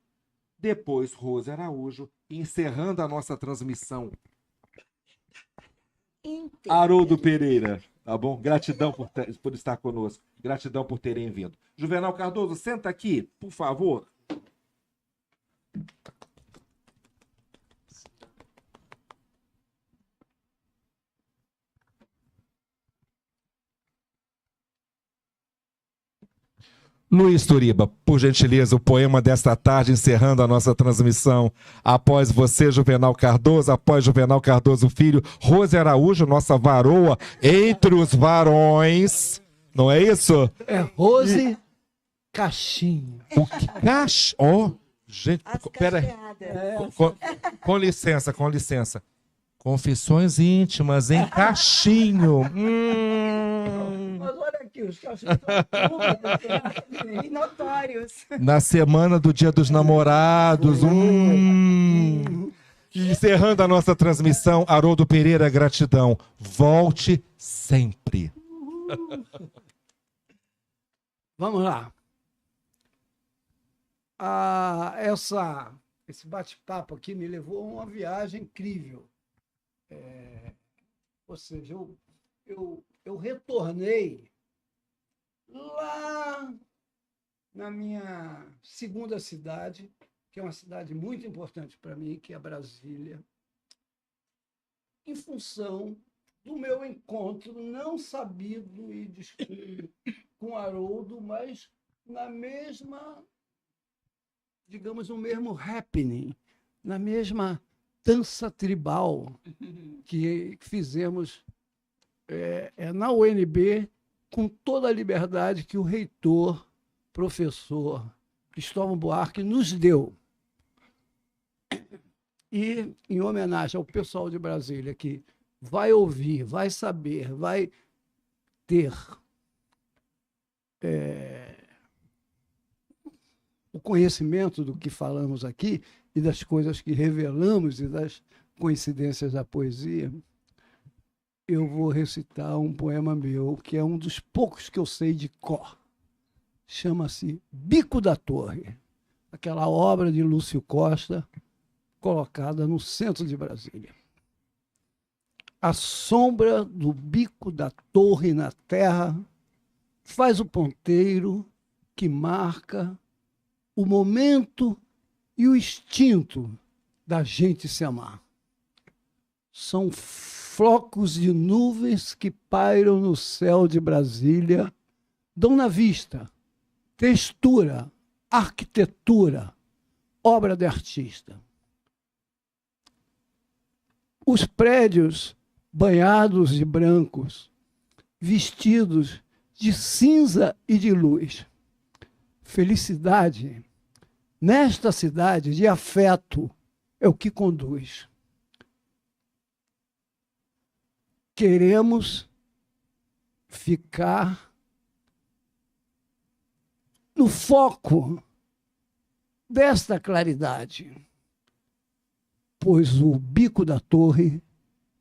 depois Rose Araújo, encerrando a nossa transmissão, Haroldo Pereira, tá bom? Gratidão por estar conosco, gratidão por terem vindo. Juvenal Cardoso, senta aqui, por favor. Luiz Turiba, por gentileza, o poema desta tarde, encerrando a nossa transmissão. Após você, Juvenal Cardoso, após Juvenal Cardoso Filho, Rose Araújo, nossa varoa entre os varões. Não é isso? É Rose Caixinho. O que? Oh, gente, pera aí. Com licença, com licença. Confissões íntimas em Caixinho. Mas olha aqui, os cachinhos estão E notórios. Na semana do Dia dos Namorados. Encerrando a nossa transmissão, Haroldo Pereira, gratidão. Volte sempre. Vamos lá. Esse bate-papo aqui me levou a uma viagem incrível. Ou seja, eu retornei lá na minha segunda cidade, que é uma cidade muito importante para mim, que é Brasília, em função do meu encontro não sabido e descobrido com Haroldo, mas na mesma, digamos, no mesmo happening, na mesma dança tribal que fizemos na UNB, com toda a liberdade que o reitor, professor Cristóvão Buarque nos deu. E, em homenagem ao pessoal de Brasília, que vai ouvir, vai saber, vai ter o conhecimento do que falamos aqui e das coisas que revelamos e das coincidências da poesia, eu vou recitar um poema meu, que é um dos poucos que eu sei de cor. Chama-se Bico da Torre, aquela obra de Lúcio Costa, colocada no centro de Brasília. A sombra do bico da torre na terra faz o ponteiro que marca o momento e o instinto da gente se amar. São flocos de nuvens que pairam no céu de Brasília, dão na vista textura, arquitetura, obra de artista. Os prédios banhados de brancos, vestidos de cinza e de luz. Felicidade, nesta cidade de afeto, é o que conduz. Queremos ficar no foco desta claridade, pois o bico da torre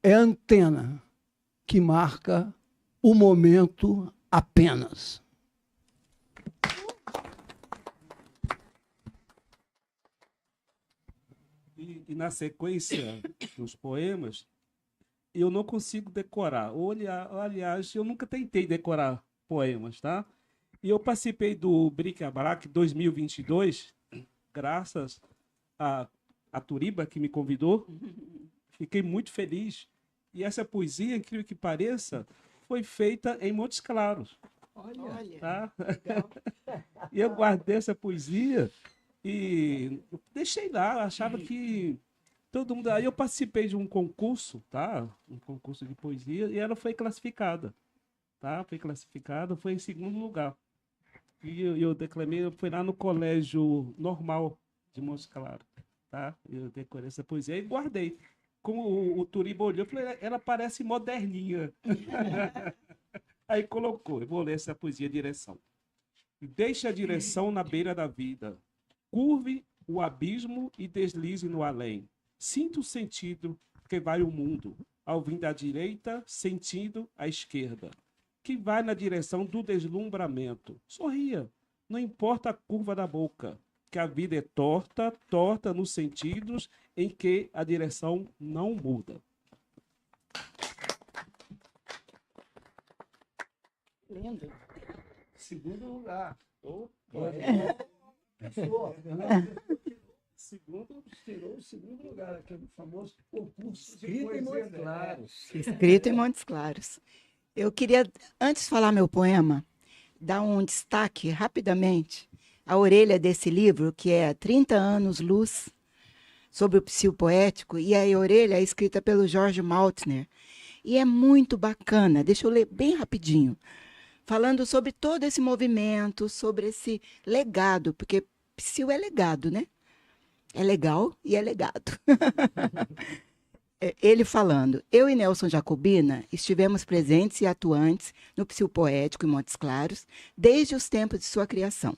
é a antena que marca o momento apenas. E na sequência dos poemas, eu não consigo decorar. Aliás, eu nunca tentei decorar poemas, tá? E eu participei do Bric-a-Brac 2022, graças a Turiba, que me convidou. Fiquei muito feliz. E essa poesia, incrível que pareça, foi feita em Montes Claros. Olha, Tá? legal. E eu guardei essa poesia e deixei lá. Achava que todo mundo... Aí eu participei de um concurso, tá? Um concurso de poesia, e ela foi classificada. Tá? Foi classificada, foi em segundo lugar. E eu declamei, foi lá no Colégio Normal de Montes Claros. Tá? Eu decorei essa poesia e guardei. Como o Turiba olhou, eu falei, ela parece moderninha. Aí colocou, eu vou ler essa poesia, direção. Deixe a direção na beira da vida. Curve o abismo e deslize no além. Sinta o sentido que vai o mundo. Ao vir da direita, sentindo a esquerda. Que vai na direção do deslumbramento. Sorria, não importa a curva da boca. Que a vida é torta, torta nos sentidos em que a direção não muda. Lindo. Segundo lugar. Segundo, tirou o segundo lugar, aquele famoso concurso de Escrito em poesia Montes dela. Claros. Escrito em Montes Claros. Eu queria, antes de falar meu poema, dar um destaque rapidamente à orelha desse livro, que é 30 anos luz, sobre o psiu poético, e a orelha é escrita pelo Jorge Maltner. E é muito bacana, deixa eu ler bem rapidinho, falando sobre todo esse movimento, sobre esse legado, porque psiu é legado, né? É legal e é legado. Ele falando, eu e Nelson Jacobina estivemos presentes e atuantes no Psiu Poético em Montes Claros desde os tempos de sua criação.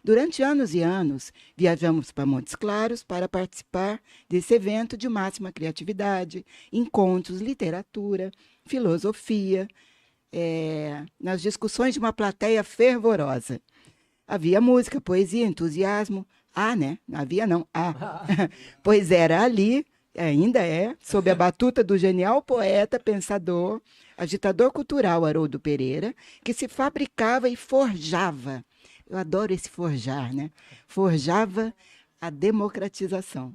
Durante anos e anos, viajamos para Montes Claros para participar desse evento de máxima criatividade, encontros, literatura, filosofia, nas discussões de uma plateia fervorosa. Havia música, poesia, entusiasmo. Né? Não havia, não. Pois era ali, ainda é, sob a batuta do genial poeta, pensador, agitador cultural Haroldo Pereira, que se fabricava e forjava. Eu adoro esse forjar, né? Forjava a democratização.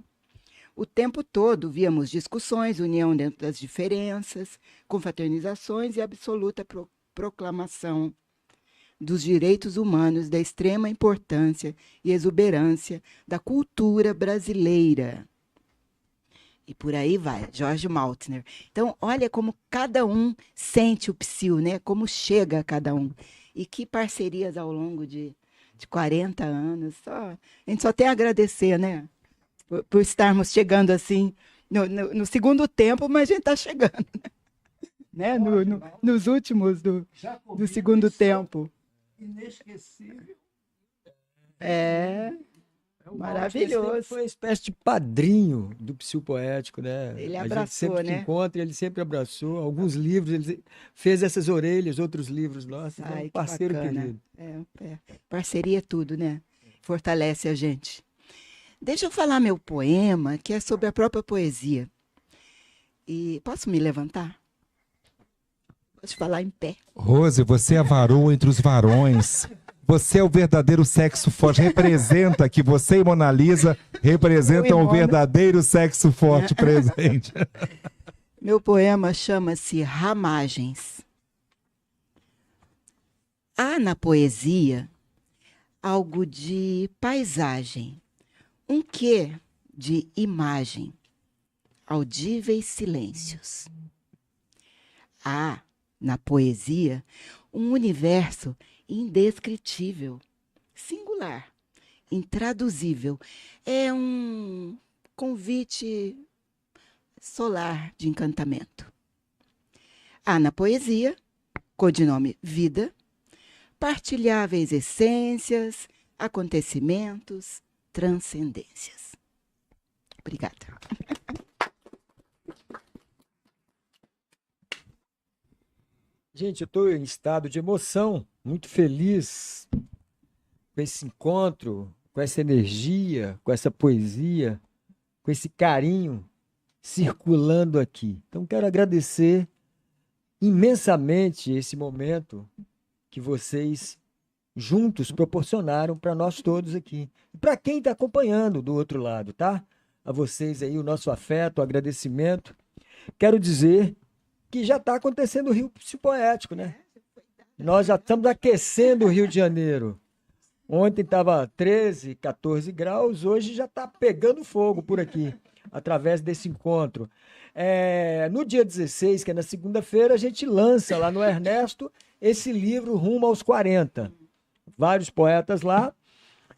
O tempo todo víamos discussões, união dentro das diferenças, confraternizações e absoluta proclamação dos direitos humanos, da extrema importância e exuberância da cultura brasileira. E por aí vai, Jorge Maltner. Então, olha como cada um sente o psiu, né? Como chega a cada um. E que parcerias ao longo de 40 anos. A gente só tem a agradecer, né? Por estarmos chegando assim no segundo tempo, mas a gente está chegando. Né? Nos últimos do segundo tempo. Inesquecível. Maravilhoso. Foi uma espécie de padrinho do psiu poético, né? Ele A gente abraçou, sempre que né? encontra, ele sempre abraçou. Alguns livros, ele fez essas orelhas, outros livros nossos. É Ai, um que parceiro bacana. querido. Parceria é tudo, né? Fortalece a gente. Deixa eu falar meu poema, que é sobre a própria poesia. E posso me levantar? Posso falar em pé? Rose, você é a varoa entre os varões. Você é o verdadeiro sexo forte. Representa que você e Mona Lisa representam o verdadeiro sexo forte presente. Meu poema chama-se Ramagens. Há na poesia algo de paisagem, um quê de imagem, audíveis silêncios. Há na poesia um universo indescritível, singular, intraduzível. É um convite solar de encantamento. Há na poesia, codinome vida, partilháveis essências, acontecimentos, transcendências. Obrigada. Gente, eu estou em estado de emoção, muito feliz com esse encontro, com essa energia, com essa poesia, com com esse carinho circulando aqui. Então, quero agradecer imensamente esse momento que vocês juntos proporcionaram para nós todos aqui. E para quem está acompanhando do outro lado, tá? A vocês aí o nosso afeto, o agradecimento. Quero dizer que já está acontecendo o Rio Poético, né? Nós já estamos aquecendo o Rio de Janeiro. Ontem estava 13, 14 graus, hoje já está pegando fogo por aqui, através desse encontro. No dia 16, que é na segunda-feira, a gente lança lá no Ernesto esse livro Rumo aos 40. Vários poetas lá.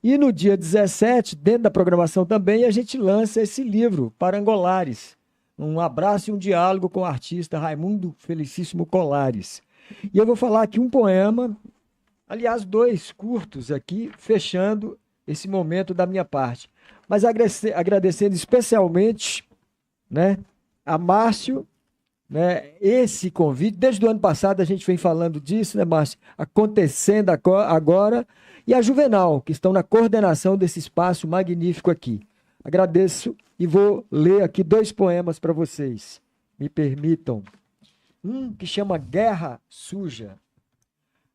E no dia 17, dentro da programação também, a gente lança esse livro, Parangolares. Um abraço e um diálogo com o artista Raimundo Felicíssimo Colares. E eu vou falar aqui um poema, aliás, 2 curtos aqui, fechando esse momento da minha parte. Mas agradecendo especialmente, né, a Márcio, né, esse convite. Desde o ano passado a gente vem falando disso, né, Márcio? Acontecendo agora. E a Juvenal, que estão na coordenação desse espaço magnífico aqui. Agradeço e vou ler aqui 2 poemas para vocês. Me permitam. Um que chama Guerra Suja.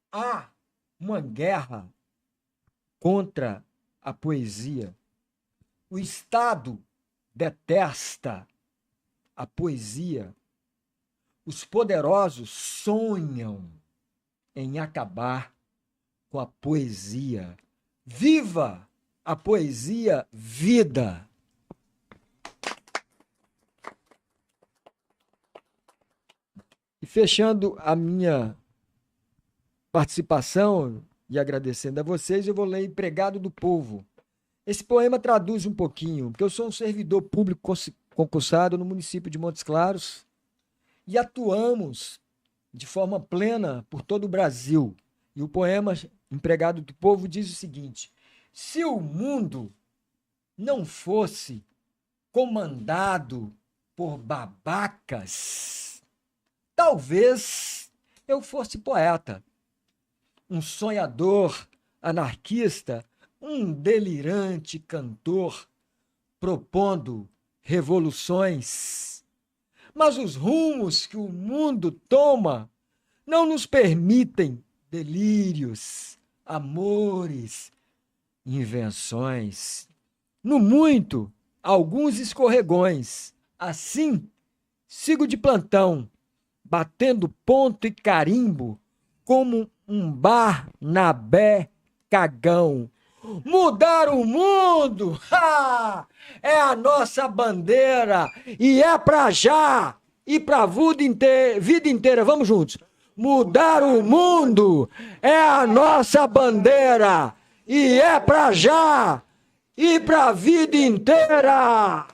Há uma guerra contra a poesia. O Estado detesta a poesia. Os poderosos sonham em acabar com a poesia. Viva a poesia, vida! E fechando a minha participação e agradecendo a vocês, eu vou ler Empregado do Povo. Esse poema traduz um pouquinho, porque eu sou um servidor público concursado no município de Montes Claros e atuamos de forma plena por todo o Brasil. E o poema Empregado do Povo diz o seguinte: se o mundo não fosse comandado por babacas, talvez eu fosse poeta, um sonhador anarquista, um delirante cantor, propondo revoluções. Mas os rumos que o mundo toma não nos permitem delírios, amores, invenções. No muito, alguns escorregões. Assim, sigo de plantão, batendo ponto e carimbo, como um Barnabé cagão. Mudar o mundo é a nossa bandeira e é pra já e pra vida inteira. Vamos juntos. Mudar o mundo é a nossa bandeira e é pra já e pra vida inteira.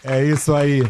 É isso aí.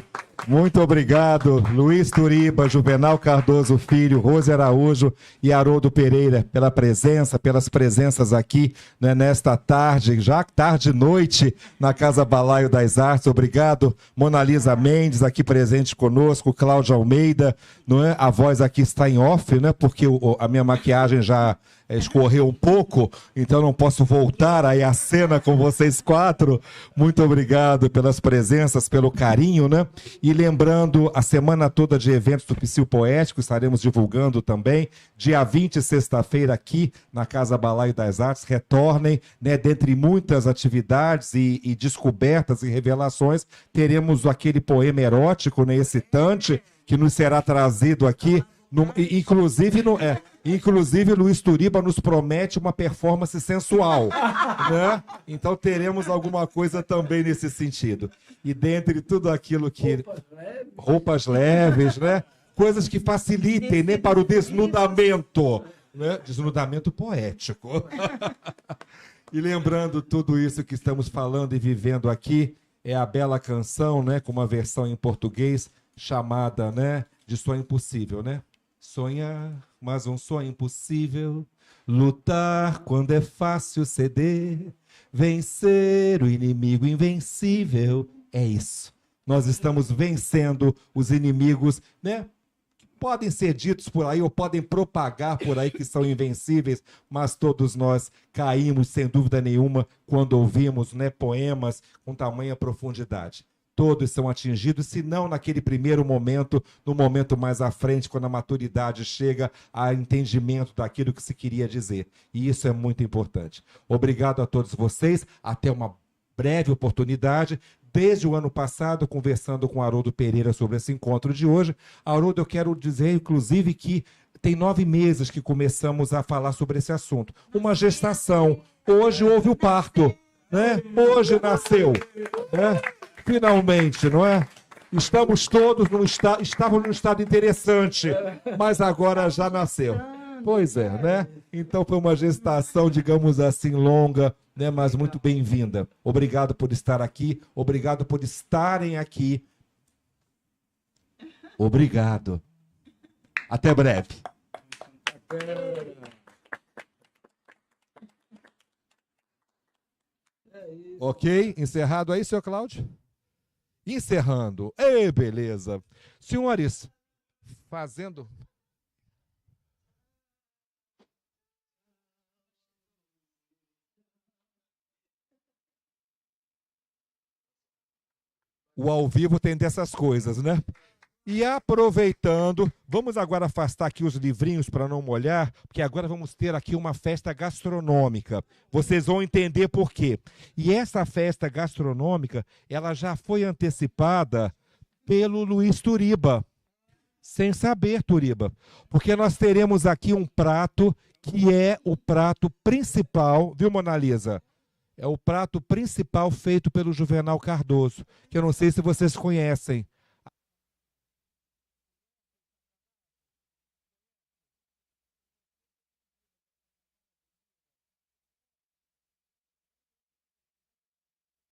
Muito obrigado, Luiz Turiba, Juvenal Cardoso Filho, Rose Araújo e Haroldo Pereira, pela presença, pelas presenças aqui, né, nesta tarde, já tarde e noite, na Casa Balaio das Artes. Obrigado, Mona Lisa Mendes, aqui presente conosco, Cláudia Almeida, não é? A voz aqui está em off, né? Porque a minha maquiagem já escorreu um pouco, então não posso voltar aí à cena com vocês 4. Muito obrigado pelas presenças, pelo carinho, né? E lembrando, a semana toda de eventos do Psil Poético, estaremos divulgando também, dia 20, sexta-feira, aqui na Casa Balaio das Artes. Retornem, né? Dentre muitas atividades e descobertas e revelações, teremos aquele poema erótico, né, excitante, que nos será trazido aqui. Inclusive, Luiz Turiba nos promete uma performance sensual, né? Então teremos alguma coisa também nesse sentido. E dentre tudo aquilo que... Roupas leves, né? Coisas que facilitem, né, para o desnudamento, né? Desnudamento poético. E lembrando tudo isso que estamos falando e vivendo aqui, é a bela canção, né, com uma versão em português chamada, né, de Sonho Impossível, né? Sonhar, mas um sonho impossível. Lutar quando é fácil ceder. Vencer o inimigo invencível. É isso. Nós estamos vencendo os inimigos, né? podem ser ditos por aí ou podem propagar por aí que são invencíveis, mas todos nós caímos, sem dúvida nenhuma, quando ouvimos, né, poemas com tamanha profundidade. Todos são atingidos, se não naquele primeiro momento, no momento mais à frente, quando a maturidade chega a entendimento daquilo que se queria dizer. E isso é muito importante. Obrigado a todos vocês. Até uma breve oportunidade. Desde o ano passado, conversando com Haroldo Pereira sobre esse encontro de hoje. Haroldo, eu quero dizer, inclusive, que tem 9 meses que começamos a falar sobre esse assunto. Uma gestação. Hoje houve o parto, né? Hoje nasceu, né? Finalmente, não é? Estamos todos estávamos num estado interessante, mas agora já nasceu. Pois é, né? Então foi uma gestação, digamos assim, longa, né? Mas muito bem-vinda. Obrigado por estar aqui, obrigado por estarem aqui. Obrigado. Até breve. Ok? Encerrado aí, senhor Cláudio? Encerrando. Ei, beleza. Senhores, fazendo... O ao vivo tem dessas coisas, né? E aproveitando, vamos agora afastar aqui os livrinhos para não molhar, porque agora vamos ter aqui uma festa gastronômica. Vocês vão entender por quê. E essa festa gastronômica, ela já foi antecipada pelo Luiz Turiba. Sem saber, Turiba. Porque nós teremos aqui um prato que é o prato principal, viu, Mona Lisa? É o prato principal feito pelo Juvenal Cardoso, que eu não sei se vocês conhecem.